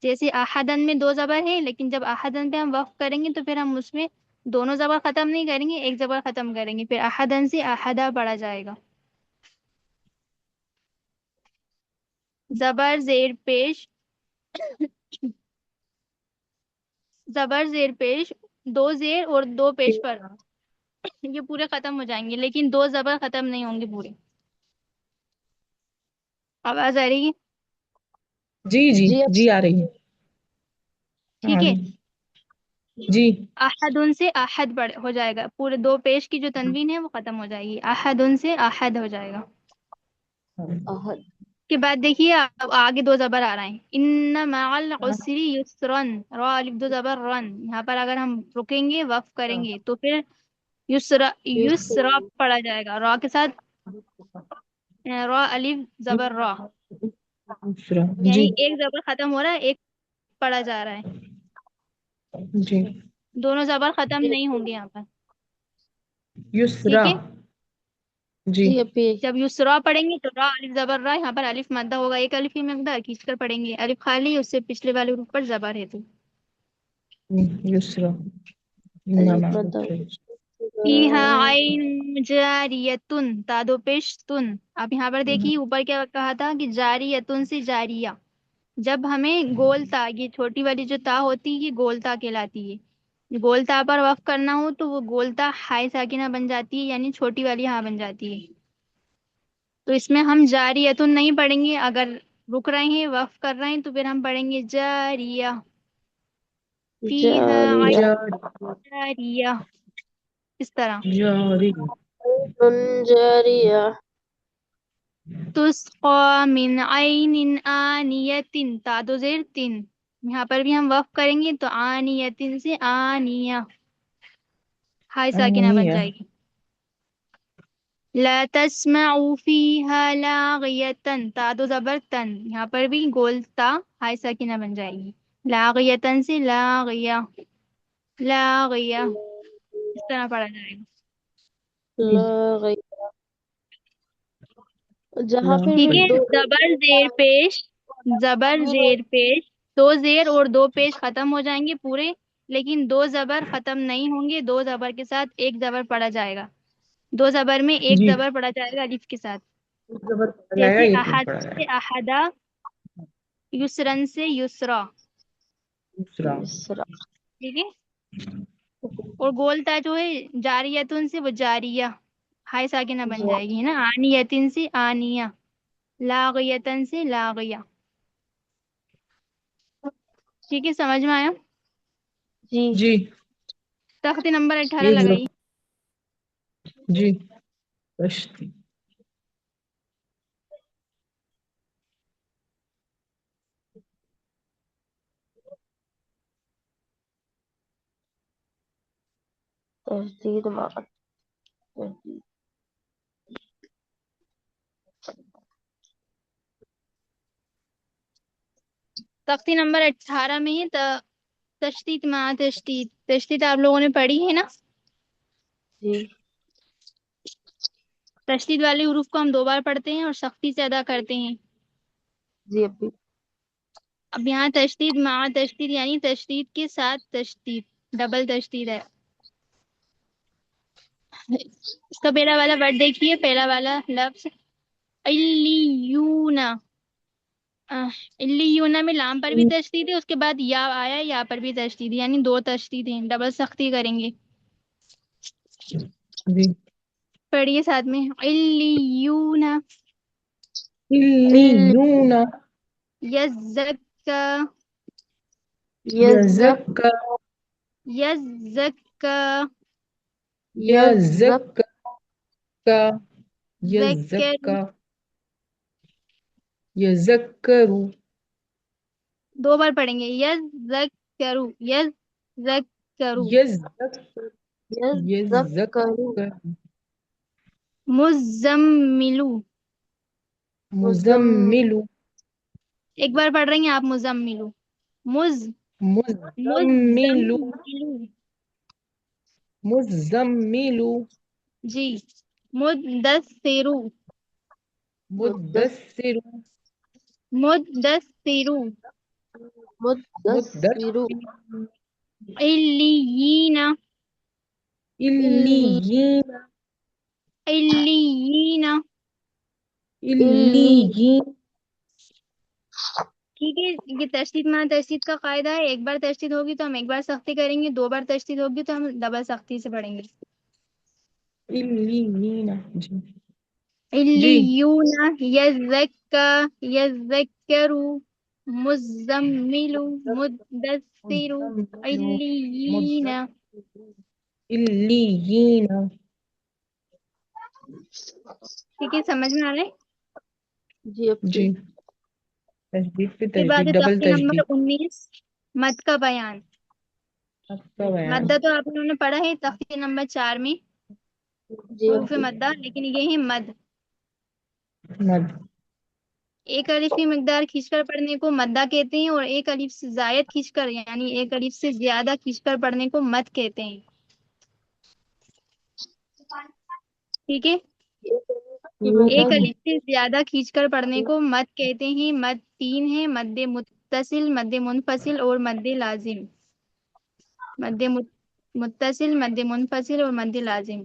जैसे अहदन में दो जबर है, लेकिन जब अहदन पे हम वक्फ करेंगे तो फिर हम उसमें दोनों जबर खत्म नहीं करेंगे, एक जबर खत्म करेंगे, फिर अहदन से अहदा पढ़ा जाएगा। जबर जेर पेश, जबर जेर पेश, दो जेर और दो पेश पर ये पूरे खत्म हो जाएंगे, लेकिन दो जबर खत्म नहीं होंगे पूरे। आवाज आ रही है? जी जी जी जी आ रही है। ठीक हाँ है। जी। अहदुन से अहद हो जाएगा, पूरे दो पेश की जो तनवीन है वो खत्म हो जाएगी, अहदुन से अहद हो जाएगा। अहद। के बाद देखिए अब आगे दो जबर आ रहे हैं, इन्ना मअल उसरी युस्रन, रा अलिफ दो जबर रन, यहाँ पर अगर हम रुकेंगे वक्फ करेंगे तो फिर युसरा, युसरा पढ़ा जाएगा, रा के साथ रा अलिफ जबर रा, दूसरा। जी यानी एक जबर खत्म हो रहा है, एक पढ़ा जा रहा है, जी। दोनों जबर खत्म नहीं होंगे यहाँ पर। युसरा। ठीक है, जी जी अप्पी। जब युसरा पढ़ेंगे तो रा अलिफ जबर रा, यहाँ पर अलिफ मद्दा होगा, एक अलिफ की मकदार खींच कर पढ़ेंगे, अलिफ खाली उससे पिछले वाले रूप पर जबर है तो। युसरा। अलिफ मतलब फीहा आइन जारियतुन, तादो पेश तुन। अब यहाँ पर देखिए ऊपर क्या कहा था कि जारियतुन से जारिया, जब हमें गोल ता, ये छोटी वाली जो ता होती है ये गोल ता कहलाती है, गोल ता पर वक्फ करना हो तो वो गोल ता हाय साकिना बन जाती है, यानी छोटी वाली हाँ बन जाती है। तो इसमें हम जारियतुन नहीं पढ़ेंगे, अगर रुक रहे हैं वक्फ कर रहे हैं तो फिर हम पढ़ेंगे जारिया, फीहा जारिया। आइन जारिया, इस तरह। जारी। जारिया। तुस्क़ा मिन आइनिन आनियतिन, तादो ज़ेर तिन, यहाँ पर भी हम वक्फ करेंगे तो आनियतिन से आनिया, हाय साकिना बन आनिया। जाएगी। ला तस्माउ फीहा लागियतन, तादो ज़बर तन, यहाँ पर भी गोल ता हाय साकिना बन जाएगी, लागियतन से लागिया, लागिया, इस तरह पढ़ा जाएगा। लागिया। जहाँ ला। फिर ठीक है, दो जबर जेर पेश, जबर जेर पेश, दो जेर और दो पेश खत्म हो जाएंगे पूरे, لیکن دو زبر ختم نہیں ہوں گے، دو زبر کے ساتھ ایک زبر پڑا جائے گا، دو زبر میں ایک جی زبر پڑا جائے گا الف کے ساتھ، زبر پڑا جائے گا، جیسے ایک احد پڑا سے جائے گا، احدا، یسرن سے یسرا، دوسرا مصرا. ٹھیک ہے. اور گولتا جو ہے جاریتن سے وہ جاریہ، ہائے ساکنہ بن جائے گی، ہے نا. آنیتن سے آنیہ، لاغیتن سے لاغیہ. ٹھیک ہے، سمجھ میں آیا؟ جی جی تختی نمبر 18 ایک لگائی. جی کشتی تجدید وقت تجدید. تختی نمبر 18 میں ہی تشدید مع تشدید، تشدید آپ لوگوں نے پڑھی ہے نا. جی تشدید والے حروف کو ہم دو بار پڑھتے ہیں اور سختی سے ادا کرتے ہیں. جی ابھی اب یہاں تشدید مع تشدید یعنی تشدید کے ساتھ تشدید، ڈبل تشدید ہے. اس کا پہلا والا ورڈ دیکھیے، پہلا والا لفظ علیون. علیون میں لام پر بھی تشدید ہے، اس کے بعد یا آیا، یا پر بھی تشدید، یعنی دو تشدید ہیں، ڈبل سختی کریں گے. جی پڑھیے ساتھ میں، علیون علیون یزکا یزک یزکا یزکا یزک یزکا ذکر، یزکا یذکرو دو بار پڑھیں گے، یزکرو یزکرو. یذکر یذکرو یذکر مزملو، مزمل مزمل ایک بار پڑھ رہی ہیں آپ، مزملو. مزمل مزملو مزمل جی. مدثرو مدثر مدثرو. مدثر علیین علیین علیین. علیین ٹھیک ہے، یہ تشدید مع تشدید کا قاعدہ ہے، ایک بار تشدید ہوگی تو ہم ایک بار سختی کریں گے، دو بار تشدید ہوگی تو ہم ڈبل سختی سے پڑھیں گے. علیین جی جی علیون یزکا یذکرو مزمل مدثر علیین. علیین ٹھیک ہے، سمجھ میں آ رہا ہے؟ جی اب جی تجدید پہ پھر بعد تجدید ڈبل تختی نمبر تجدید 19 مد کا بیان. آپ کا بیان مدہ تو آپ لوگوں نے پڑھا ہے تختی نمبر 4 میں، جی حروف ابھی مدہ، لیکن یہ ہے مد. مد ایک الف کی مقدار کھینچ کر پڑھنے کو مدہ کہتے ہیں، اور ایک الف سے زائد کھینچ کر یعنی ایک الف سے زیادہ کھینچ کر پڑھنے کو مد کہتے ہیں. ٹھیک ہے، ایک الف سے زیادہ کھینچ کر پڑھنے کو مد کہتے ہیں. مد تین ہے، مد متصل، مد منفصل اور مد لازم. مد متصل، مد منفصل اور مد لازم.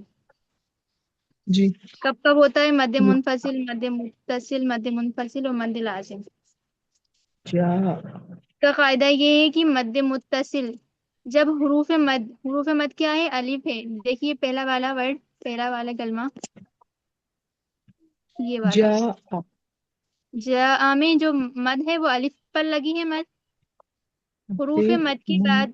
جی کب کب ہوتا ہے مد منفصل، مد متصل، مد منفصل اور مد لازم؟ کیا کا قاعدہ یہ ہے کہ مد متصل جب حروف مد کیا ہے؟ الف ہے. دیکھیے پہلا والا ورڈ، پہلا والا کلمہ، یہ والا جا جاء میں جو مد ہے وہ الف پر لگی ہے مد. حروف مد کے بعد،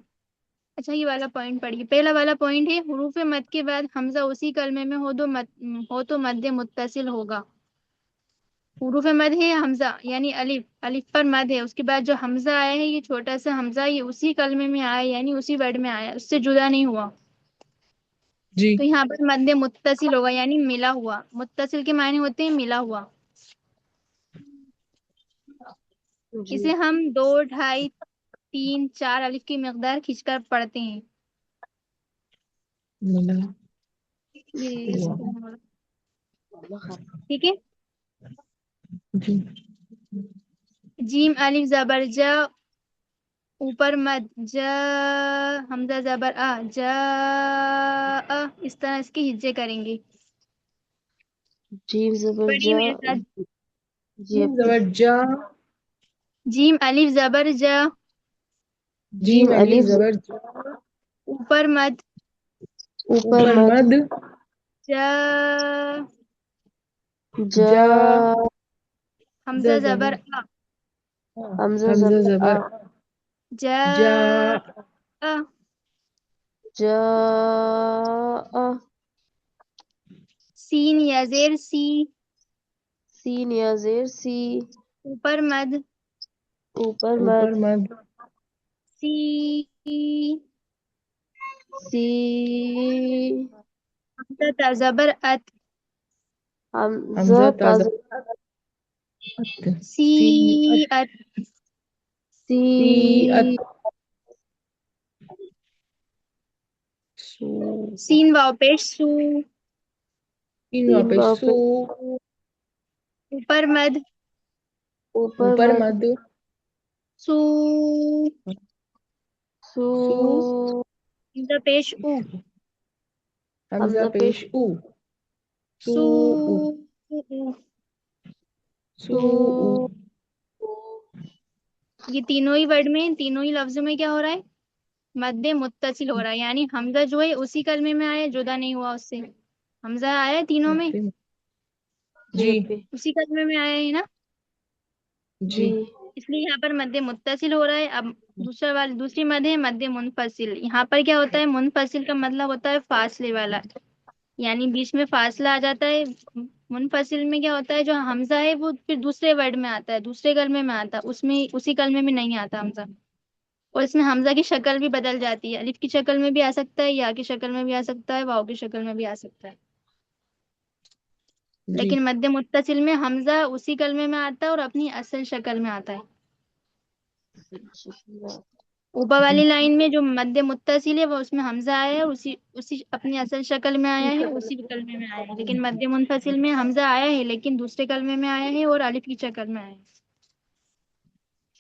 اچھا یہ والا پوائنٹ پڑھیے، پہلا والا پوائنٹ ہے حروف مد کے بعد حمزہ اسی کلمے میں ہو تو مد متصل ہوگا. حروف مد ہے حمزہ یعنی الف، الف پر مد ہے، اس کے بعد جو حمزہ آیا ہے یہ چھوٹا سا حمزہ، یہ اسی کلمے میں آیا یعنی اسی ورڈ میں آیا، اس سے جدا نہیں ہوا. جی تو یہاں پر مد متصل ہوگا یعنی ملا ہوا. متصل کے معنی ہوتے ہیں ملا ہوا. جی اسے ہم 2 2.5 3 4 الف کی مقدار کھینچ کر پڑھتے ہیں. ملا یہ ہوا ٹھیک ہے. جی جیم الف زبر جا، ऊपर मत, ज हमजा जबर आ, जा, इस तरह इसके हिज्जे करेंगे। जीम जबर पढ़िए जा। मेरे साथ। जी जीम अपी। जबर जा, जीम अलिफ जबर जा, जीम जीम अलिफ अलिफ जबर जा, ऊपर मत, ऊपर ऊपर मद। मद, जा, जा। जा, हमजा जबर जबर आ, हमजा हमजा जबर आ। जबर जा, जा, जा। सीन या जेर सी, सीन या जेर सी। ऊपर मद, ऊपर ऊपर मद। मद, सी, सी। हमजा ता जबर अत, हमजा हमजा ताज। ताजा अत, सी सी अत, अत, सी। सी अत, सू, सीन वाव पेश सू, तीन तीन वापस वाव सू, पे। ऊपर मद, ऊपर ऊपर मद। मद, सू, सू। सू, हमजा पेश ऊ, हमजा हमजा पेश। पेश ऊ, सू सू, ऊ, सू ऊ, सू। ये तीनों ही वर्ड में, तीनों ही लफ्जों में क्या हो रहा है? मद्दे मुत्तसिल हो रहा है, यानी हमजा जो है उसी कलमे में आया, जुदा नहीं हुआ उससे। हमजा आया है तीनों में, जी जी अपी। उसी कलमे में आया है ना, जी। जी इसलिए यहाँ पर मद्दे मुत्तसिल हो रहा है। अब दूसरी मद है मद्दे मुनफसिल। यहाँ पर क्या होता है? मुनफसिल का मतलब होता है फासले वाला, यानी बीच में फासला आ जाता है। मुनफसिल में क्या होता है? जो हमजा है वो फिर दूसरे वर्ड में आता है, दूसरे कलमे में आता है, उसमें उसी कलमे में नहीं आता हमजा। और इसमें हमजा की शक्ल भी बदल जाती है, अलिफ की शक्ल में भी आ सकता है, या की शक्ल में भी आ सकता है, वाव की शक्ल में भी आ सकता है। जी लेकिन मद्दे मुत्तसिल में हमजा उसी कलमे में आता है और अपनी असल शक्ल में आता है। ऊपर वाली लाइन में जो मद्दे मुत्तसिल है वो उसमें हमजा आया है, उसी उसी अपनी असल शक्ल में आया है, उसी कलमे में आया है। लेकिन मद्दे मुनफसिल में हमजा आया है लेकिन दूसरे कलमे में आया है और अलिफ की शक्ल में आया है।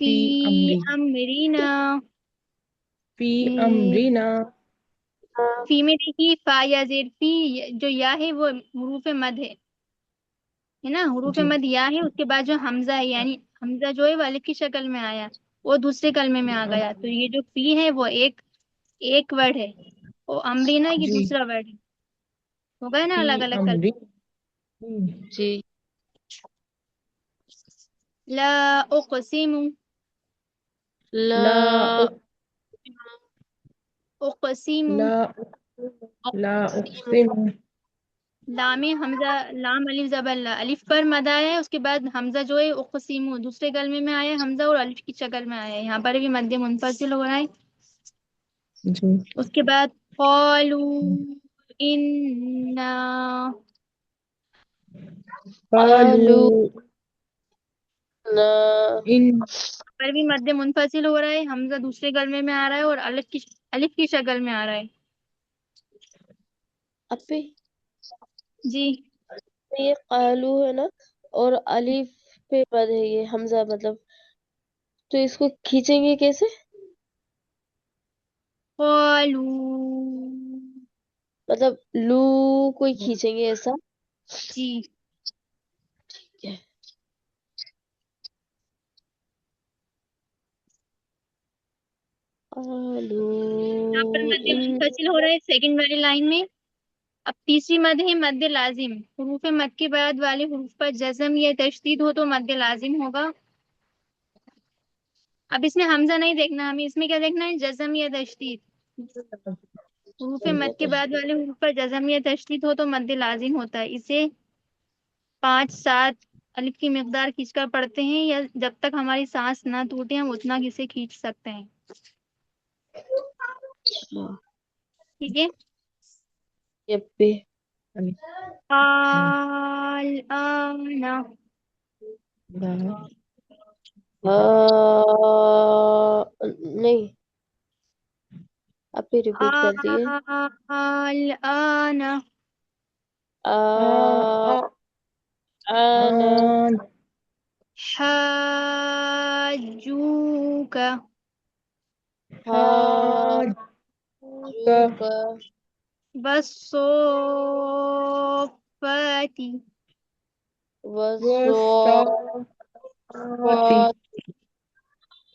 फी फी अमरी, अमरीना, फी अमरीना, फी में देखिए फा या जेर, फी जो या है वो हुरूफ मद है ना, हुरूफ जी मद या है, उसके बाद जो हमजा है, यानी हमजा जो है वो अलिफ की शक्ल में आया, वो दूसरे कलमे में आ गया। तो ये जो फी है वो एक एक वर्ड है, और अमरीना की जी दूसरा वर्ड है। हो गए ना फी अलग अलग कल। अमरी, जी। ला उक़सिमु, ला। ला उक, उक़सिमु, ला ला उक़सिम, लामे हमजा, लाम अलिफ जबर ला, अलिफ पर मद आया है, उसके बाद हमजा जो है उक़सिमु दूसरे कलमे में आया है, हमजा और अलिफ की शक्ल में आया है। यहाँ पर भी मद्दे मुनफसिल हो रहा है। जी उसके बाद क़ालू इन्ना, क़ालू आलू। ना। इन, पर भी मद्दे मुनफसिल हो रहा है, हमजा दूसरे कलमे में आ रहा है और अलिफ की शक्ल में आ रहा है। अपी जी ये आलू है ना, और अलीफ पे मद है ये हमजा मतलब, तो इसको खींचेंगे कैसे? क़ालू, मतलब लू को ही खींचेंगे ऐसा? जी ठीक है। आलू यहाँ पर मद्दे इन। मुनफसिल हो रहा है सेकंड वाली लाइन में। अब तीसरी मद है मद्दे लाजिम। हुरूफ मद के बाद वाले हुरूफ पर जज़म या तशदीद हो तो मद्दे लाजिम होगा। अब इसमें हमजा नहीं देखना, हमें इसमें क्या देखना है? जज़म या तशदीद। हुरूफ मद के बाद वाले हुरूफ पर जज़म या तशदीद हो तो मद्दे लाजिम होता है। इसे 5-7 अलिफ की मिकदार खींचकर पढ़ते हैं, या जब तक हमारी सांस ना टूटे हम उतना इसे खींच सकते हैं। ठीक है। यप्पी। आल आना, नहीं, अपी रिपीट कर दिए। आल आना, आ आना हाजूका, حاجوك والصافات والصافات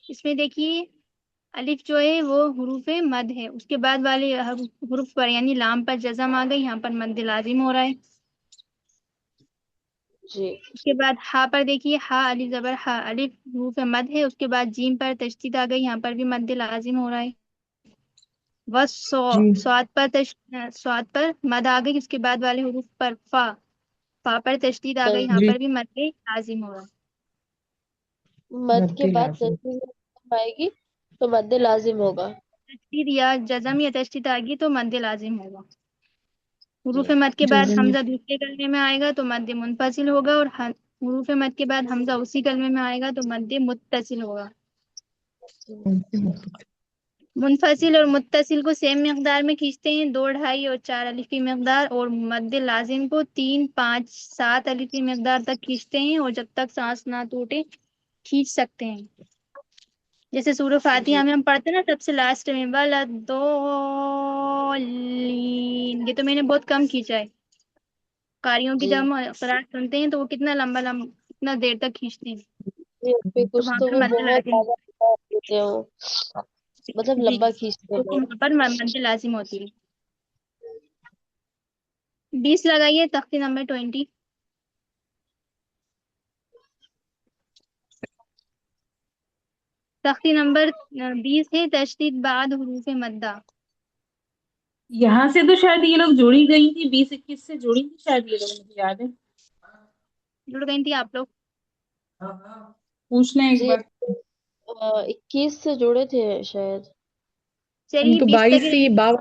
इसमें देखिए अलिफ जो है वो हुरूफ मद है, उसके बाद वाले हुरूफ पर यानी लाम पर जज़म आ गई, यहाँ पर मद लाजिम हो रहा है। जी उसके बाद हा पर देखिए, हा अलिफ जबर हा, अलिफ हुरूफ मद है, उसके बाद जीम पर तशदीद आ गई, यहाँ पर भी मद लाजिम हो रहा है। बस स्वाद पर मद आ गई, उसके बाद वाले हुरूफ पर फा पर तशदीद आ गई, यहाँ पर भी मद लाजिम हो रहा है। मद के बाद तशदीद आएगी तो मद लाजिम होगा। तशदीद या जज़म या तशदीद आ गई तो मद लाजिम होगा। हुरूफ मद के बाद हमजा दूसरे कलमे में आएगा तो मद मुनफसिल होगा, और हुरूफ मद के बाद हमजा उसी कलमे में आएगा तो मद मुत्तसिल होगा। मुनफसिल और मुत्तसिल को सेम मिकदार में खींचते हैं, 2, 2.5 और 4 अलिफ की मिकदार, और मद लाजिम को 3, 5, 7 अलिफ की मिकदार तक खींचते हैं, और जब तक सांस ना टूटे खींच सकते हैं। जैसे सूरह फातिहा में हम पढ़ते हैं ना सबसे लास्ट में वाला दोलीन, ये तो मैंने बहुत कम खींचा है। कारियों की जब हम क़राअत सुनते हैं तो वो कितना लंबा कितना देर तक खींचते हैं, तो कुछ वहाँ तो पर वो मद बहुत लाजिम ज्यादा देते हो, मतलब जी, लंबा खींचते तो हैं। वहाँ पर मद लाजिम होती है। 20 लगाइए, तख्ती नंबर 20। तख्ती नंबर 20 है तशदीद बाद हुरूफ मद्दा। यहाँ से तो शायद ये लोग जुड़ी गई थी, 20-21 से जुड़ी थी शायद ये लोग, मुझे याद है। जुड़ गई थी आप लोग? पूछ लें एक जी बार। 21 से जुड़े थे शायद। चलिए तो 20 तक 22 से 52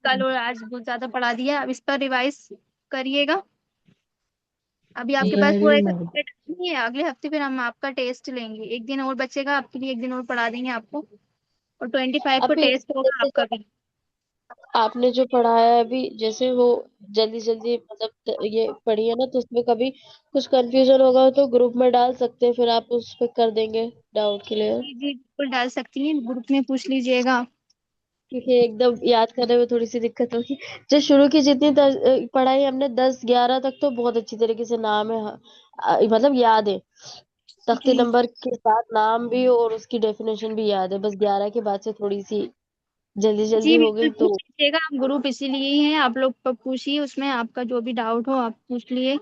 कल और आज बहुत ज्यादा पढ़ा दिया, अब इस पर रिवाइज करिएगा। अभी आपके पास पूरा एक हफ्ते नहीं है, अगले हफ्ते फिर हम आपका टेस्ट लेंगे, एक दिन और बचेगा आपके लिए, एक दिन और पढ़ा देंगे आपको, और 25 को अभी टेस्ट होगा जैसे आपका भी। आपने जो पढ़ाया है अभी, जैसे वो जल्दी जल्दी मतलब ये पढ़ी है ना, तो उसमें कभी कुछ कंफ्यूजन होगा तो ग्रुप में डाल सकते हैं, फिर आप उस पर कर देंगे डाउट क्लियर। जी जी बिल्कुल डाल सकती हैं, ग्रुप में पूछ लीजिएगा। क्योंकि एकदम याद करने में थोड़ी सी दिक्कत होगी। जो शुरू की जितनी पढ़ाई हमने 10-11 तक तो बहुत अच्छी तरीके से नाम है, मतलब याद है, तख्ती जी नंबर के साथ नाम भी और उसकी डेफिनेशन भी याद है। बस 11 के बाद से थोड़ी सी जल्दी जल्दी जी हो बिल्कुल गई पूछ तो। लीजिएगा, आप ग्रुप इसीलिए ही है, आप लोग पूछिए, उसमें आपका जो भी डाउट हो आप पूछ लिए।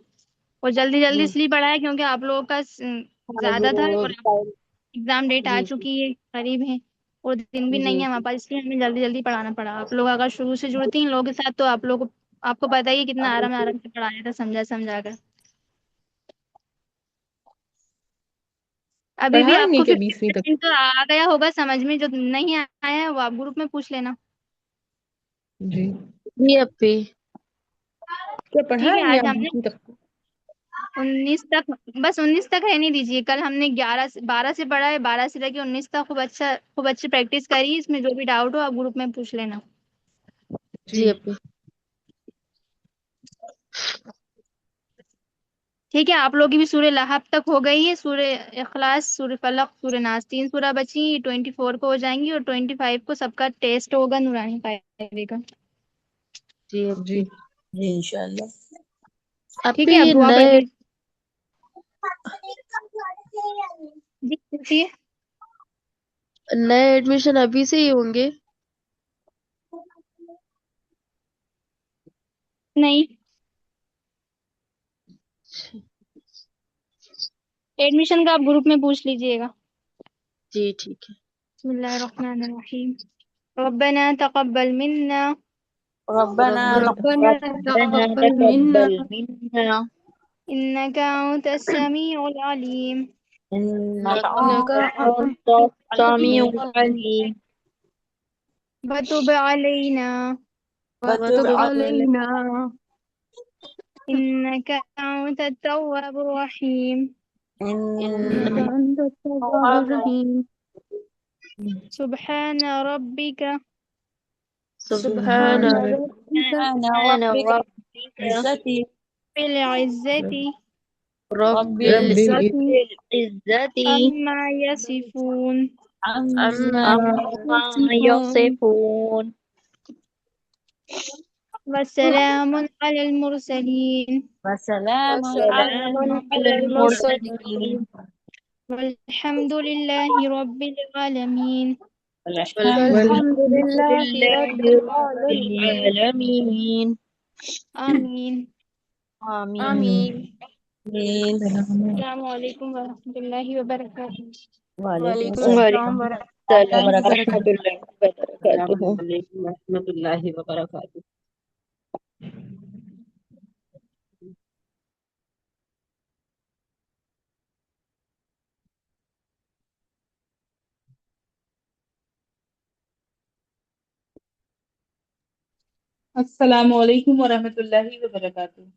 और जल्दी जल्दी जी इसलिए बढ़ाया क्योंकि आप लोगों का हाँ जी ज्यादा था, वो और टाइम। एग्जाम डेट आ जी जी चुकी है, करीब है, और दिन भी नहीं जी है हमारे जी पास, इसलिए हमें जल्दी जल्दी पढ़ाना पड़ा। आप लोग अगर शुरू से जुड़ती हैं लोगों के साथ तो आप लोग को, आपको पता ही है कितना आराम बिल्कुल। आराम से पढ़ाया था, समझा समझा कर। अभी भी पढ़ा आपको नहीं क्या 20वीं तक? 50% तो आ गया होगा समझ में, जो नहीं आया है वो आप ग्रुप में पूछ लेना। जी जी अपी। क्या ठीक है, पढ़ाएंगे आज आप हमने 20वीं तक? 19 तक, बस 19 तक रहने दीजिए, कल हमने 12 से पढ़ा है, 12 से लेके 19 तक खूब अच्छी प्रैक्टिस करिए, इसमें जो भी डाउट हो आप ग्रुप में पूछ लेना। जी जी अपी। ठीक है, आप लोग की भी सूर्य लहब तक हो गई है, सूर्य इखलास, सूर्य फलक, सूर्य नास, 3 सूरा बची, 24 को हो जाएंगी, और 25 को सबका टेस्ट होगा नूरानी कायदे का। जी जी अपी। जी इंशाल्लाह। ठीक अपी है, आप ये दुआ कर नए दीजिए। जी पूछिए। नए एडमिशन अभी से ही होंगे? नहीं, एडमिशन का आप ग्रुप में पूछ लीजिएगा। जी ठीक है। बिस्मिल्लाहिर्रहमानिर्रहीम। रब्बना तक़ब्बल मिन्ना रब्बना रब्बना तक़ब्बल मिन्ना मिन्ना इन्नका अंतस समीउल अलीम। इन्नका इन्नका अंतस समीउल अलीम वतुब अलैना वतुब वतुब अलैना अलैना इन्नका अंतत तव्वाबुर रहीम। इन्नका इन्नका अंतत तव्वाबुर रहीम। सुब्हान रब्बिका सुभान सुब्हान सुभान रब्बिका रब्बिक रब्बिक इज्जति बिल इज्जति रब्बिल रब्बिल रब्बिल इज्जत इज्जति इज्जति अम्मा यसिफून عما يصفون وسلام على المرسلين وسلام وسلام على المرسلين والحمد لله رب العالمين والحمد لله لله رب رب العالمين العالمين آمين. آمين السلام علیکم ورحمۃ اللہ وبرکاتہ. وعلیکم وعلیکم السلام السلام ورحمۃ اللہ ورحمۃ اللہ السلام وبرکاتہ. علیکم ورحمۃ اللہ وبرکاتہ. السلام علیکم ورحمۃ اللہ وبرکاتہ.